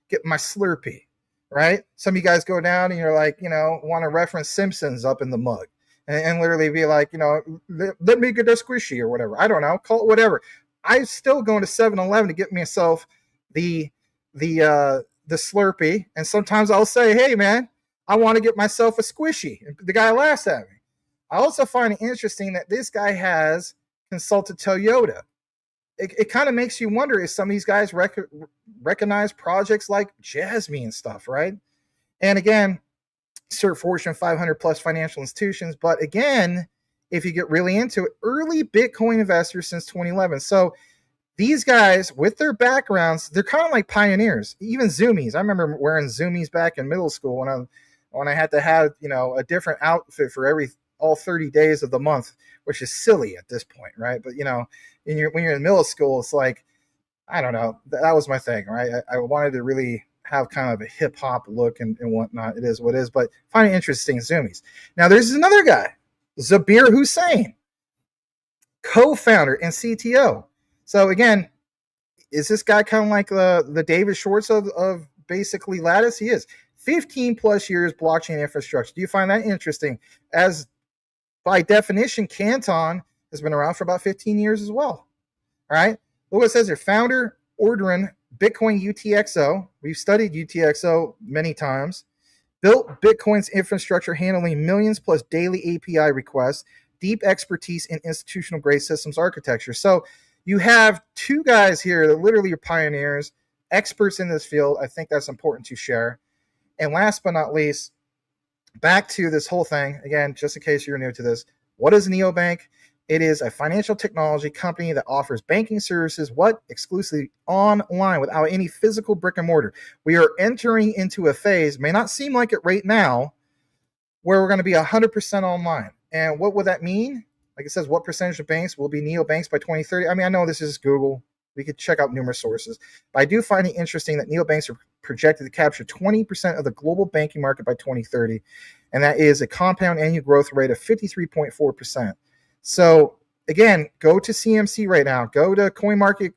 get my Slurpee, right? Some of you guys go down and you're like, want to reference Simpsons up in the mug and literally be like, let me get a squishy or whatever. I don't know, call it whatever. I'm still going to 7-Eleven to get myself the Slurpee, and sometimes I'll say, hey man, I want to get myself a squishy. And the guy laughs at me. I also find it interesting that this guy has consulted Toyota. It kind of makes you wonder if some of these guys recognize projects like Jasmine and stuff, right? And again, serve Fortune 500 plus financial institutions. But again, if you get really into it, early Bitcoin investors since 2011. So these guys, with their backgrounds, they're kind of like pioneers. Even Zoomies. I remember wearing Zoomies back in middle school when I had to have a different outfit for all 30 days of the month, which is silly at this point, right? But when you're in middle school, it's like, I don't know, that was my thing, right? I wanted to really have kind of a hip hop look and whatnot. It is what it is, but find it interesting, Zoomies. Now there's another guy, Zabir Hussain, co-founder and CTO. So again, is this guy kind of like the David Schwartz of basically Lattice? He is. 15 plus years blockchain infrastructure. Do you find that interesting? As by definition, Canton has been around for about 15 years as well. All right. Look what it says here. Founder ordering Bitcoin UTXO. We've studied UTXO many times. Built Bitcoin's infrastructure, handling millions plus daily API requests. Deep expertise in institutional grade systems architecture. So you have two guys here that literally are pioneers, experts in this field. I think that's important to share. And last but not least, back to this whole thing, again, just in case you're new to this, what is a neobank? It is a financial technology company that offers banking services, exclusively online without any physical brick and mortar. We are entering into a phase, may not seem like it right now, where we're going to be 100% online. And what would that mean? Like it says, what percentage of banks will be neobanks by 2030? I mean, I know this is Google. We could check out numerous sources. But I do find it interesting that neobanks are projected to capture 20% of the global banking market by 2030. And that is a compound annual growth rate of 53.4%. So again, go to CMC right now. Go to go to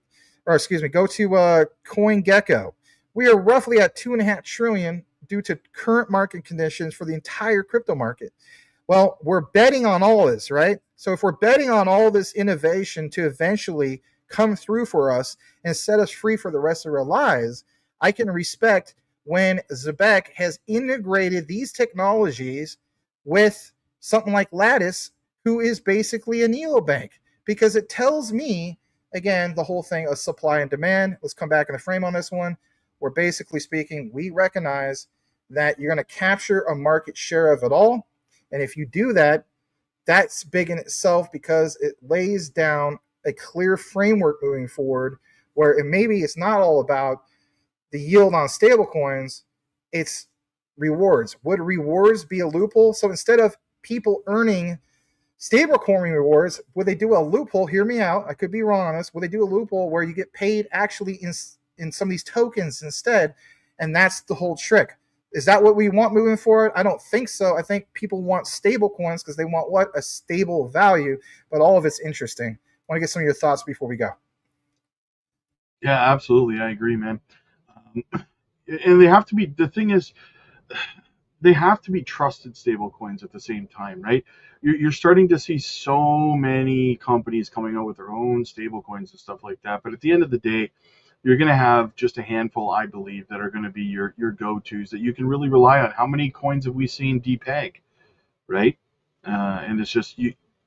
CoinGecko. We are roughly at $2.5 trillion due to current market conditions for the entire crypto market. Well, we're betting on all this, right? So if we're betting on all this innovation to eventually come through for us and set us free for the rest of our lives, I can respect when Zebec has integrated these technologies with something like Lattis, who is basically a neobank, because it tells me, again, the whole thing of supply and demand. Let's come back in the frame on this one. We're basically speaking, we recognize that you're going to capture a market share of it all. And if you do that, that's big in itself because it lays down a clear framework moving forward where maybe it's not all about the yield on stablecoins, it's rewards. Would rewards be a loophole? So instead of people earning stablecoin rewards, would they do a loophole? Hear me out. I could be wrong on this. Would they do a loophole where you get paid actually in some of these tokens instead? And that's the whole trick. Is that what we want moving forward? I don't think so. I think people want stable coins because they want what? A stable value, but all of it's interesting. I want to get some of your thoughts before we go. Yeah, absolutely. I agree, man. And they have to be, the thing is, they have to be trusted stable coins at the same time, right? You're starting to see so many companies coming out with their own stable coins and stuff like that. But at the end of the day, you're going to have just a handful, I believe, that are going to be your go-tos that you can really rely on. How many coins have we seen depeg, right? And it's just,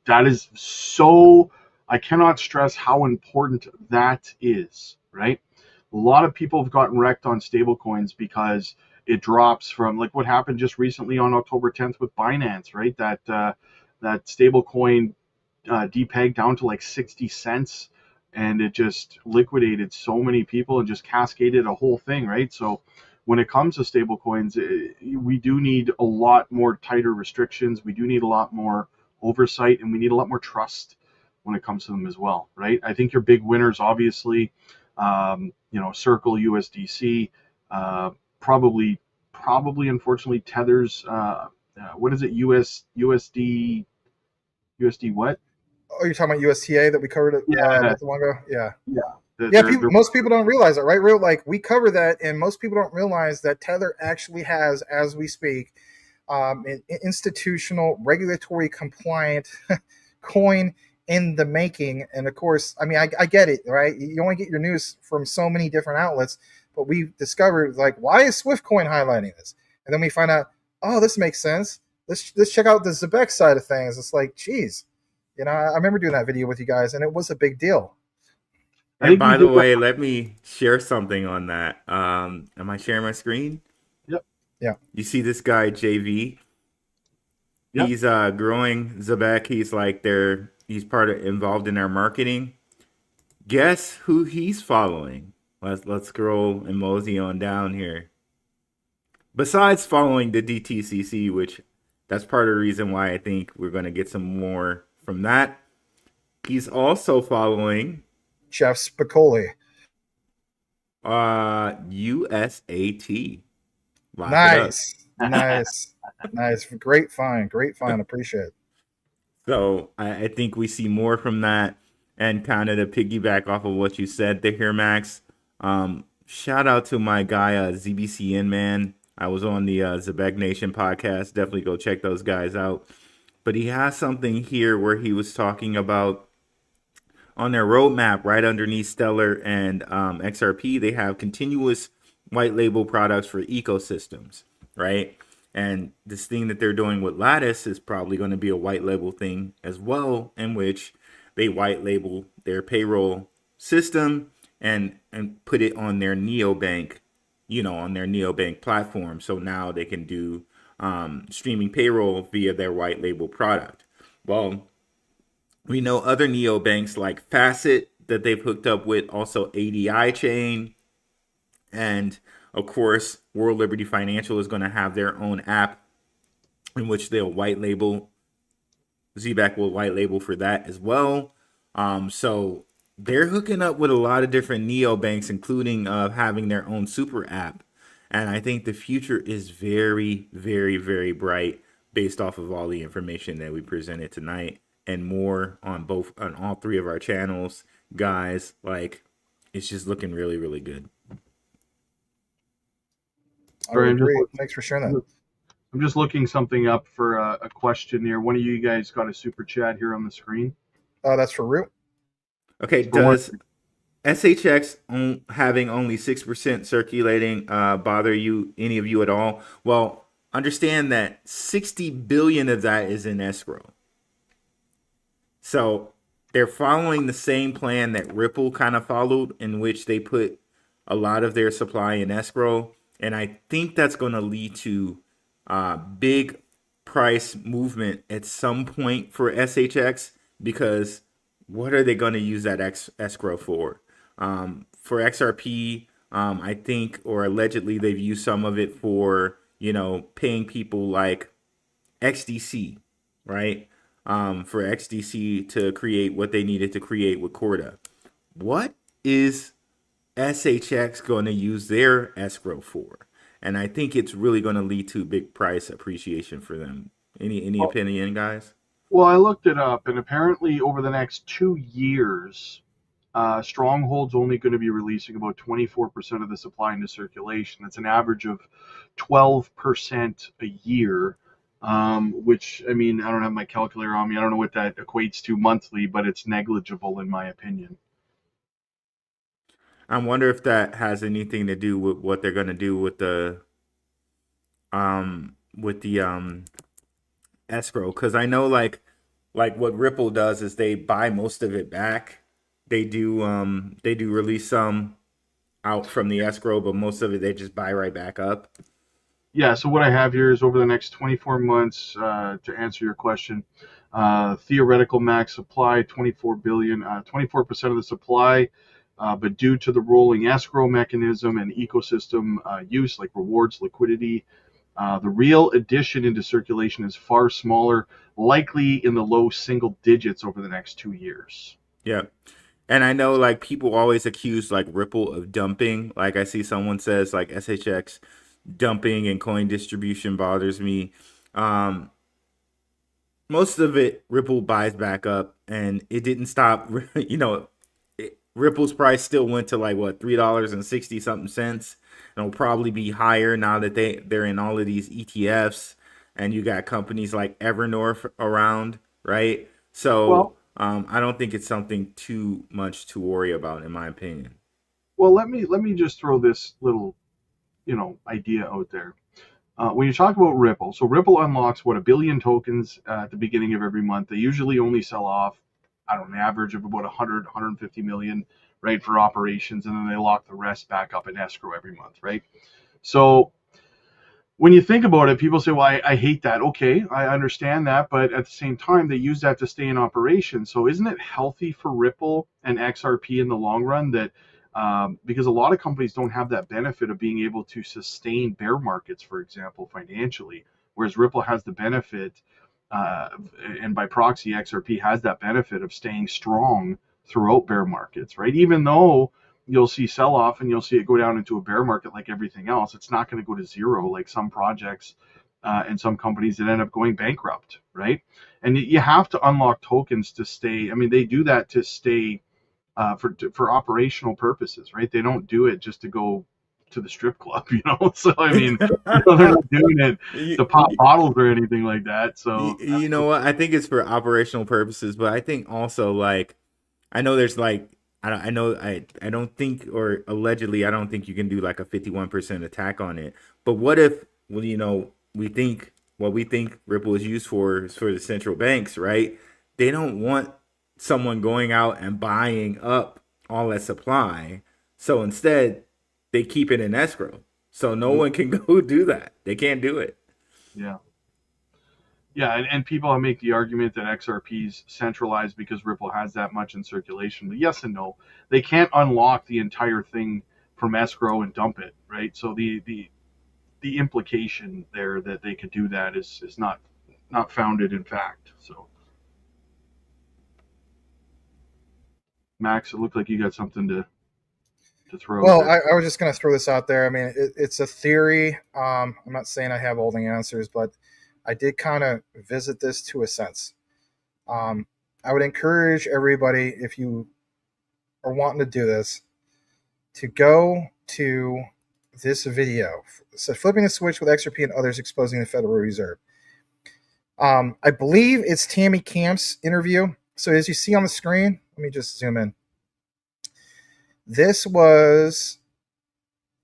that is so, I cannot stress how important that is, right? A lot of people have gotten wrecked on stable coins because it drops from, like what happened just recently on October 10th with Binance, right? That stable coin depegged down to like 60 cents, and it just liquidated so many people and just cascaded a whole thing, right? So when it comes to stable coins, we do need a lot more tighter restrictions. We do need a lot more oversight, and we need a lot more trust when it comes to them as well, right? I think your big winners, obviously, Circle, USDC, probably, unfortunately, Tether's, what is it, USD what? Oh, you're talking about USTA that we covered it Yeah, not too long ago? Yeah. yeah. Most people don't realize that, right? Like we cover that, and most people don't realize that Tether actually has, as we speak, an institutional, regulatory compliant coin in the making. And of course, I mean, I get it, right? You only get your news from so many different outlets, but we discovered, like, why is SwiftCoin highlighting this? And then we find out, oh, this makes sense. Let's check out the Zebec side of things. It's like, geez, I remember doing that video with you guys, and it was a big deal. And by the way, let me share something on that. Am I sharing my screen? Yep. Yeah. You see this guy, JV? Yep. He's growing Zebec. He's like he's involved in their marketing. Guess who he's following? Let's scroll and mosey on down here. Besides following the DTCC, which that's part of the reason why I think we're going to get some more from that. He's also following Jeff Spicoli. USAT. Nice. Nice. Great find. Appreciate it. So I think we see more from that. And kind of to piggyback off of what you said there, Max. Shout out to my guy, zbcn, man. I was on the Zebec Nation podcast. Definitely go check those guys out. But he has something here where he was talking about on their roadmap, right underneath Stellar and XRP, they have continuous white label products for ecosystems, right? And this thing that they're doing with Lattis is probably going to be a white label thing as well, in which they white label their payroll system and put it on their neobank, on their neobank platform. So now they can do streaming payroll via their white label product. Well, we know other neobanks like Facet that they've hooked up with, also ADI Chain, and of course, World Liberty Financial is going to have their own app in which they'll white label. Zebec will white label for that as well. So they're hooking up with a lot of different neobanks, including having their own super app. And I think the future is very, very, very bright based off of all the information that we presented tonight. And more on all three of our channels, guys. Like, it's just looking really, really good. I would Sorry, agree. Thanks for sharing that. I'm just looking something up for a question here. One of you guys got a super chat here on the screen. That's for real. Okay, For one, does SHX having only 6% circulating bother you, any of you at all? Well, understand that 60 billion of that is in escrow. So they're following the same plan that Ripple kind of followed, in which they put a lot of their supply in escrow. And I think that's going to lead to big price movement at some point for SHX, because what are they going to use that escrow for? For XRP, I think, or allegedly, they've used some of it for, paying people like XDC, right? For XDC to create what they needed to create with Corda. What is SHX going to use their escrow for? And I think it's really going to lead to big price appreciation for them. Any well, opinion, guys? well, I looked it up, and apparently over the next 2 years, Stronghold's only going to be releasing about 24% of the supply into circulation. That's an average of 12% a year, which, I mean, I don't have my calculator on me. I don't know what that equates to monthly, but it's negligible in my opinion. I wonder if that has anything to do with what they're going to do with the escrow, because I know like what Ripple does is they buy most of it back. They do release some out from the escrow, but most of it they just buy right back up. Yeah, so what I have here is over the next 24 months, to answer your question, theoretical max supply, 24 billion, 24% of the supply, but due to the rolling escrow mechanism and ecosystem use, like rewards, liquidity, the real addition into circulation is far smaller, likely in the low single digits over the next 2 years. Yeah. And I know like people always accuse like Ripple of dumping. Like I see someone says like SHX dumping and coin distribution bothers me. Um, Most of it Ripple buys back up, and it didn't stop. Ripple's price still went to like what, $3.60 something cents. And it'll probably be higher now that they're in all of these ETFs, and you got companies like Evernorth around, right? So Well, I don't think it's something too much to worry about, in my opinion. well, let me just throw this little, idea out there. When you talk about Ripple, so Ripple unlocks what, 1 billion tokens at the beginning of every month. They usually only sell off, I don't know, an average of about 100, 150 million, right, for operations, and then they lock the rest back up in escrow every month, right? So when you think about it, people say, well, I hate that. Okay, I understand that. But at the same time, they use that to stay in operation. So isn't it healthy for Ripple and XRP in the long run that, because a lot of companies don't have that benefit of being able to sustain bear markets, for example, financially, whereas Ripple has the benefit, uh, and by proxy, XRP has that benefit of staying strong throughout bear markets, right? Even though you'll see sell off and you'll see it go down into a bear market like everything else, it's not going to go to zero like some projects and some companies that end up going bankrupt, right? And you have to unlock tokens to stay. I mean, they do that to stay, for operational purposes, right? They don't do it just to go to the strip club, So I mean, they're not doing it you, to pop bottles or anything like that. So you know what? I think it's for operational purposes, but I think also like I know there's like I don't think, or allegedly I don't think you can do like a 51% attack on it. But what if, well, we think what we think Ripple is used for is for the central banks, right? They don't want someone going out and buying up all that supply. So instead, they keep it in escrow. So no one can go do that. They can't do it. yeah. Yeah, and people make the argument that XRP is centralized because Ripple has that much in circulation. But yes and no, they can't unlock the entire thing from escrow and dump it, right? So the implication there that they could do that is not founded in fact. So Max, it looked like you got something to throw out Well, there. I was just going to throw this out there. I mean, it's a theory. I'm not saying I have all the answers, but I did kind of visit this to a sense. Um, I would encourage everybody, if you are wanting to do this, to go to this video. So flipping the switch with XRP and others exposing the Federal Reserve. I believe it's Tammy Camp's interview. So as you see on the screen, let me just zoom in. This was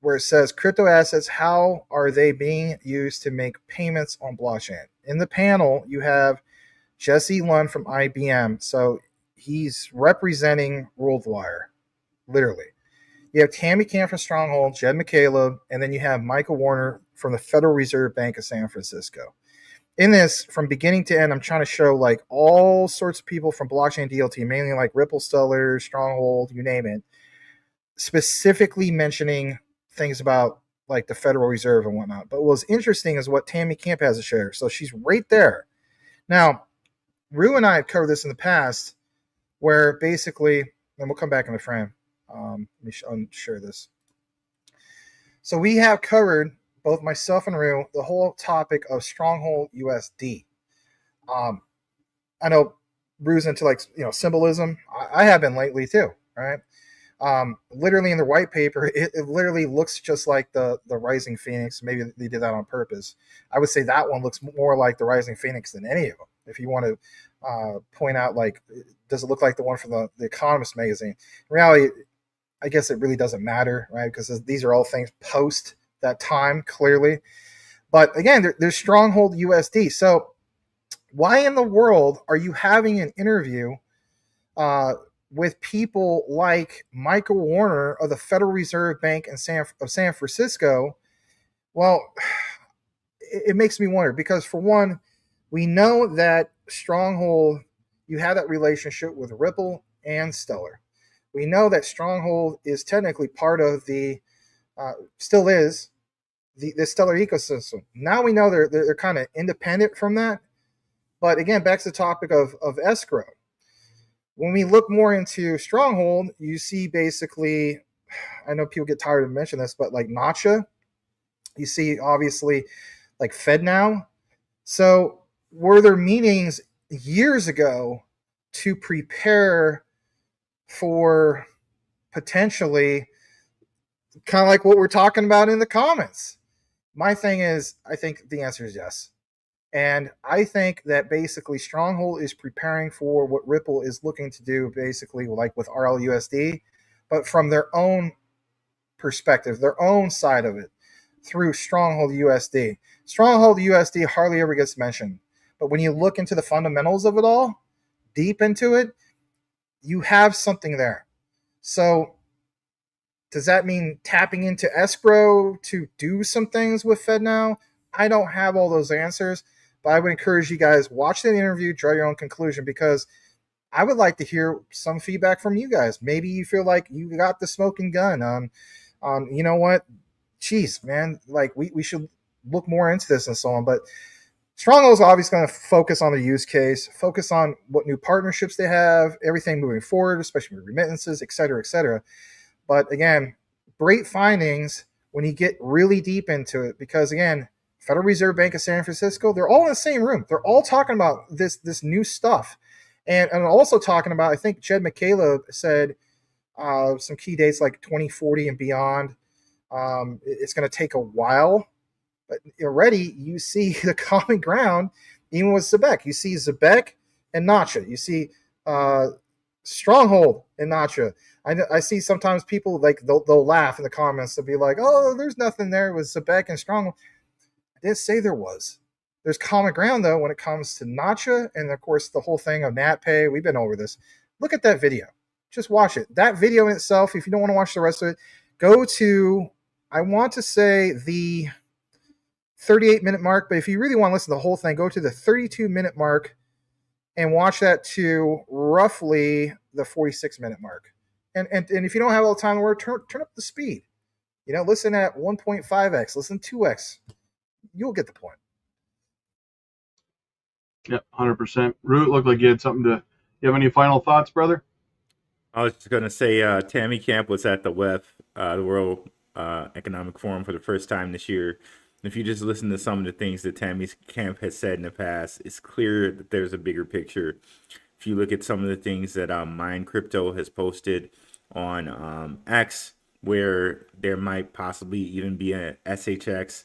where it says crypto assets, how are they being used to make payments on blockchain? In the panel, you have Jesse Lund from IBM. So he's representing WorldWire, literally. You have Tammy Camp from Stronghold, Jed McCaleb, and then you have Michael Warner from the Federal Reserve Bank of San Francisco. In this, from beginning to end, I'm trying to show like all sorts of people from blockchain DLT, mainly like Ripple, Stellar, Stronghold, you name it, specifically mentioning things about like the Federal Reserve and whatnot. But what's interesting is what Tammy Camp has to share. So she's right there. Now, Rue and I have covered this in the past, where basically, and we'll come back in the frame. Let me unshare this. So we have covered, both myself and Rue, the whole topic of Stronghold USD. I know Rue's into like symbolism. I have been lately too, right? Literally in the white paper, it literally looks just like the Rising Phoenix. Maybe they did that on purpose. I would say that one looks more like the Rising Phoenix than any of them. If you want to point out, like, does it look like the one from the Economist magazine? In reality, I guess it really doesn't matter, right? Because these are all things post that time, clearly. But again, there's Stronghold USD. So why in the world are you having an interview with people like Michael Warner of the Federal Reserve Bank of San Francisco? Well, it makes me wonder, because for one, we know that Stronghold, you have that relationship with Ripple and Stellar. We know that Stronghold is technically part of the, still is, the Stellar ecosystem. Now we know they're kind of independent from that. But again, back to the topic of escrow. When we look more into Stronghold, you see basically, I know people get tired of mentioning this, but like Nacha, you see obviously like FedNow. So were there meetings years ago to prepare for potentially kind of like what we're talking about in the comments? My thing is, I think the answer is yes. And I think that basically Stronghold is preparing for what Ripple is looking to do, basically like with RLUSD, but from their own perspective, their own side of it, through Stronghold USD. Stronghold USD hardly ever gets mentioned. But when you look into the fundamentals of it all, deep into it, you have something there. So does that mean tapping into escrow to do some things with FedNow? I don't have all those answers, but I would encourage you guys, watch the interview, draw your own conclusion, because I would like to hear some feedback from you guys. Maybe you feel like you got the smoking gun on you know what, geez, man, like we should look more into this and so on. But Stronghold is obviously going to focus on the use case, focus on what new partnerships they have, everything moving forward, especially with remittances, et cetera, et cetera. But again, great findings when you get really deep into it, because again, Federal Reserve Bank of San Francisco, they're all in the same room. They're all talking about this new stuff. And also talking about, I think Jed McCaleb said some key dates like 2040 and beyond. It's going to take a while, but already you see the common ground, even with Zebec. You see Zebec and Nacha. You see Stronghold and Nacha. I see sometimes people like they'll laugh in the comments. They'll be like, "Oh, there's nothing there with Zebec and Stronghold." I didn't say there was. There's common ground though when it comes to Nacha, and of course the whole thing of NatPay. We've been over this. Look at that video. Just watch it. That video in itself, if you don't want to watch the rest of it, go to, I want to say, the 38-minute mark, but if you really want to listen to the whole thing, go to the 32-minute mark and watch that to roughly the 46-minute mark. And if you don't have all the time in the world, turn up the speed. Listen at 1.5x, listen 2x. You'll get the point. Yep, 100%. Root, looked like you had something to. You have any final thoughts, brother? I was just gonna say, Tammy Camp was at the the World Economic Forum, for the first time this year. If you just listen to some of the things that Tammy Camp has said in the past, it's clear that there's a bigger picture. If you look at some of the things that Mind Crypto has posted on X, where there might possibly even be a SHX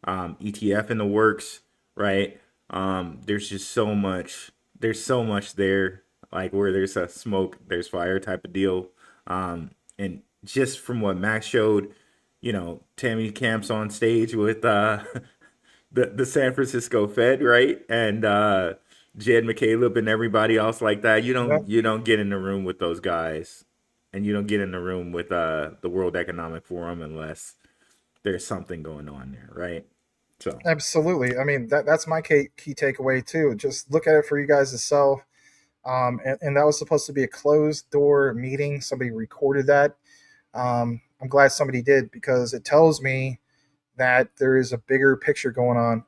ETF in the works, right? There's just so much. There's so much there, like where there's a smoke, there's fire type of deal. And just from what Max showed, Tammy Camp's on stage with the San Francisco Fed, right? And Jed McCaleb and everybody else like that. Yep. You don't get in the room with those guys, and you don't get in the room with the World Economic Forum unless there's something going on there, right? So Absolutely. I mean, that's my key takeaway too. Just look at it for you guys to self. And that was supposed to be a closed door meeting. Somebody recorded that. I'm glad somebody did, because it tells me that there is a bigger picture going on.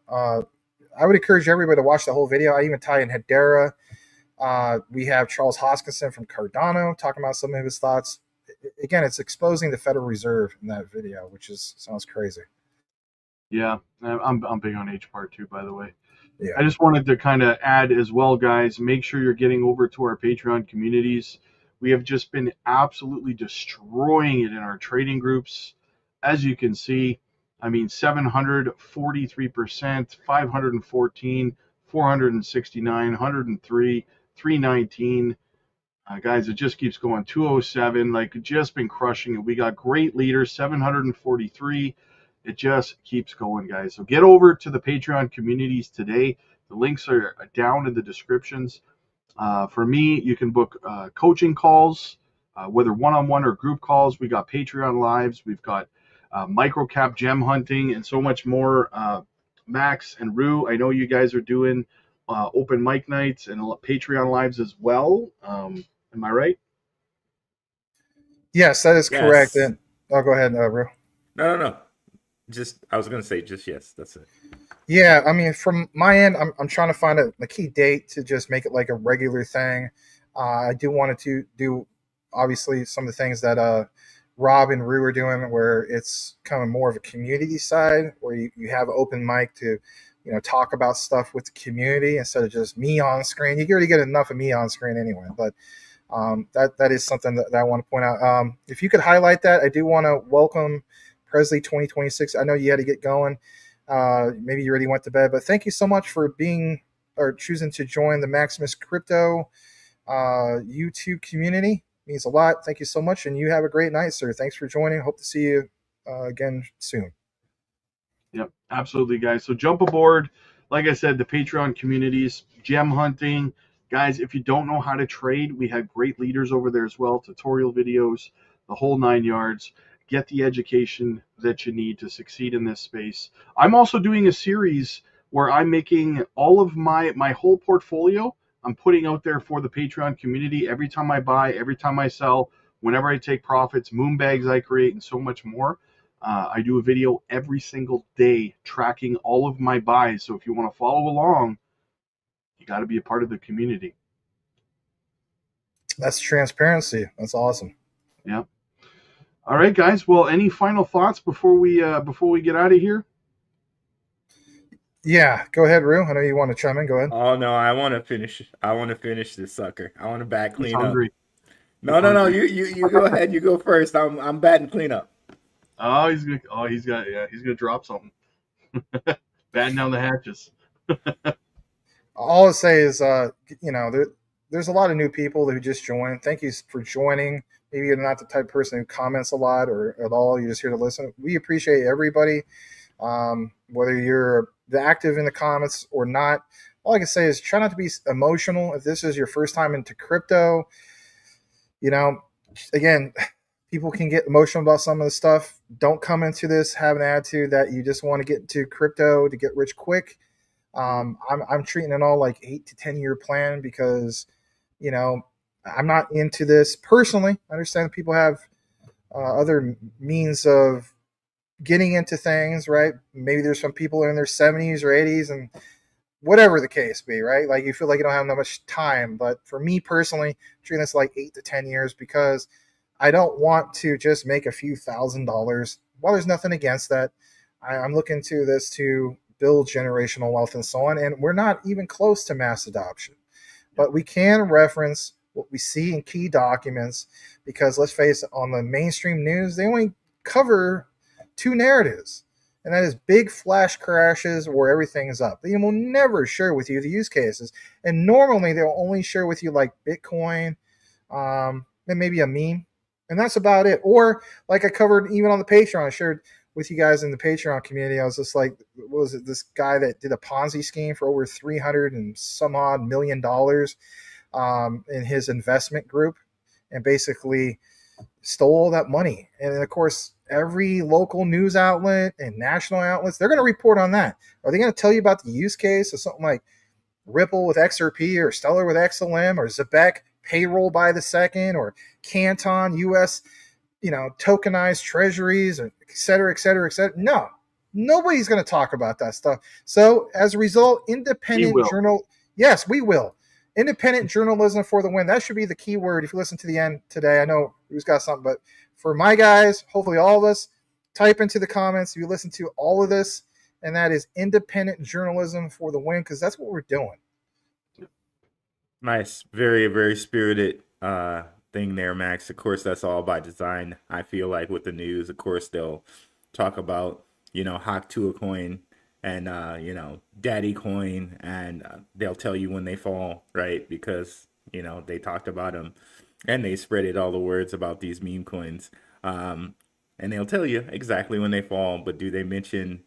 I would encourage everybody to watch the whole video. I even tie in Hedera. We have Charles Hoskinson from Cardano talking about some of his thoughts. Again, it's exposing the Federal Reserve in that video, which sounds crazy. Yeah, I'm big on H part too, by the way. Yeah. I just wanted to kind of add as well, guys, make sure you're getting over to our Patreon communities. We have just been absolutely destroying it in our trading groups. As you can see, I mean, 743%, 514, 469, 103, 319. Guys, it just keeps going. 207, like, just been crushing it. We got great leaders, 743. It just keeps going, guys. So get over to the Patreon communities today. The links are down in the descriptions. For me, you can book coaching calls, whether one-on-one or group calls. We got Patreon lives. We've got microcap gem hunting and so much more. Max and Rue, I know you guys are doing open mic nights and Patreon lives as well. Am I right? Yes, that is correct. yes, And I'll go ahead, Rue. no. Just I was gonna say just yes. That's it. Yeah, I mean, from my end, I'm trying to find a key date to just make it like a regular thing. I do want to do, obviously, some of the things that Rob and Rue are doing, where it's kind of more of a community side, where you have open mic to, talk about stuff with the community instead of just me on screen. You already get enough of me on screen anyway, but that is something that I want to point out. If you could highlight that, I do want to welcome Presley 2026. I know you had to get going. Maybe you already went to bed, but thank you so much for being or choosing to join the Maximus Crypto YouTube community. It means a lot. Thank you so much, and you have a great night, sir. Thanks for joining. Hope to see you again soon. Yep, absolutely, guys. So jump aboard. Like I said, the Patreon communities, gem hunting. Guys, if you don't know how to trade, we have great leaders over there as well, tutorial videos, the whole 9 yards. Get the education that you need to succeed in this space. I'm also doing a series where I'm making all of my whole portfolio. I'm putting out there for the Patreon community every time I buy, every time I sell, whenever I take profits, moon bags I create, and so much more. I do a video every single day tracking all of my buys. So if you want to follow along, you got to be a part of the community. That's transparency. That's awesome. Yeah. All right, guys. Well, any final thoughts before we get out of here? Yeah, go ahead, Rue. I know you want to chime in. Go ahead. Oh no, I want to finish. I want to finish this sucker. I want to bat He's clean up. hungry. No. You go ahead. You go first. I'm batting clean up. Oh, he's gonna drop something. Batten down the hatches. All I'll say is, there's a lot of new people who just joined. Thank you for joining. Maybe you're not the type of person who comments a lot or at all. You're just here to listen. We appreciate everybody, whether you're active in the comments or not. All I can say is try not to be emotional. If this is your first time into crypto, again, people can get emotional about some of the stuff. Don't come into this having an attitude that you just want to get into crypto to get rich quick. I'm treating it all like 8 to 10 year plan, because I'm not into this personally. I understand that people have other means of getting into things, right? Maybe there's some people in their 70s or 80s, and whatever the case be, right? Like, you feel like you don't have that much time. But for me personally, I'm treating this like 8 to 10 years, because I don't want to just make a few $1,000s. While there's nothing against that, I'm looking to this to build generational wealth and so on. And we're not even close to mass adoption. But we can reference what we see in key documents, because let's face it, on the mainstream news, they only cover two narratives. And that is big flash crashes where everything is up. They will never share with you the use cases. And normally they'll only share with you like Bitcoin, and maybe a meme. And that's about it. Or like I covered even on the Patreon, I shared with you guys in the Patreon community. I was just like, what was it? This guy that did a Ponzi scheme for over 300 and some odd $1 million in his investment group, and basically stole all that money. And of course, every local news outlet and national outlets, they're going to report on that. Are they going to tell you about the use case of something like Ripple with XRP or Stellar with XLM or Zebec payroll by the second or Canton US, tokenized treasuries, or et cetera, et cetera, et cetera? No, nobody's going to talk about that stuff. So as a result, independent journal. Yes, we will. Independent journalism for the win. That should be the key word if you listen to the end today. I know who's got something, but for my guys, hopefully all of us, type into the comments if you listen to all of this, and that is independent journalism for the win, because that's what we're doing. Nice. Very, very spirited thing there, Max. Of course, that's all by design. I feel like with the news, of course, they'll talk about, Hawk to a coin and, Daddy coin, and they'll tell you when they fall, right? Because, they talked about them and they spreaded all the words about these meme coins. And they'll tell you exactly when they fall, but do they mention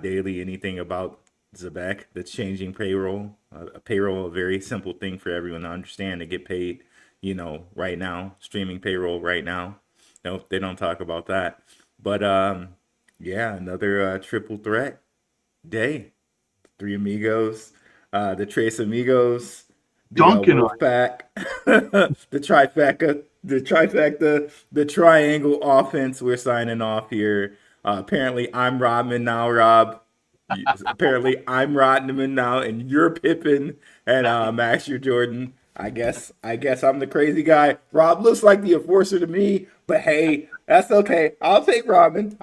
daily anything about Zebec that's changing payroll? Payroll, a very simple thing for everyone to understand, to get paid, right now, streaming payroll right now. Nope, they don't talk about that. But yeah, another triple threat day. Three amigos, the Trace Amigos, the Dunking Wolf on Pack, the trifecta, the triangle offense. We're signing off here. Apparently, I'm Rodman now, Rob. Apparently, I'm Rodman now, and you're Pippin, and Max, you're Jordan. I guess I'm the crazy guy. Rob looks like the enforcer to me, but hey, that's okay. I'll take Robin.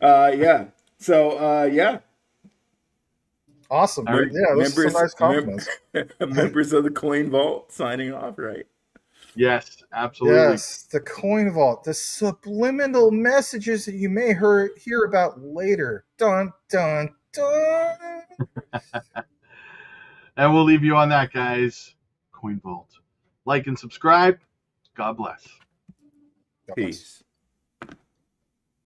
Yeah. So yeah. Awesome. All right. Yeah, those are some nice compliments. Members of the Coin Vault signing off, right? Yes, absolutely. Yes, the coin vault, the subliminal messages that you may hear about later. Dun, dun, dun. And we'll leave you on that, guys. Coin Vault. Like and subscribe. God bless. God bless. Peace.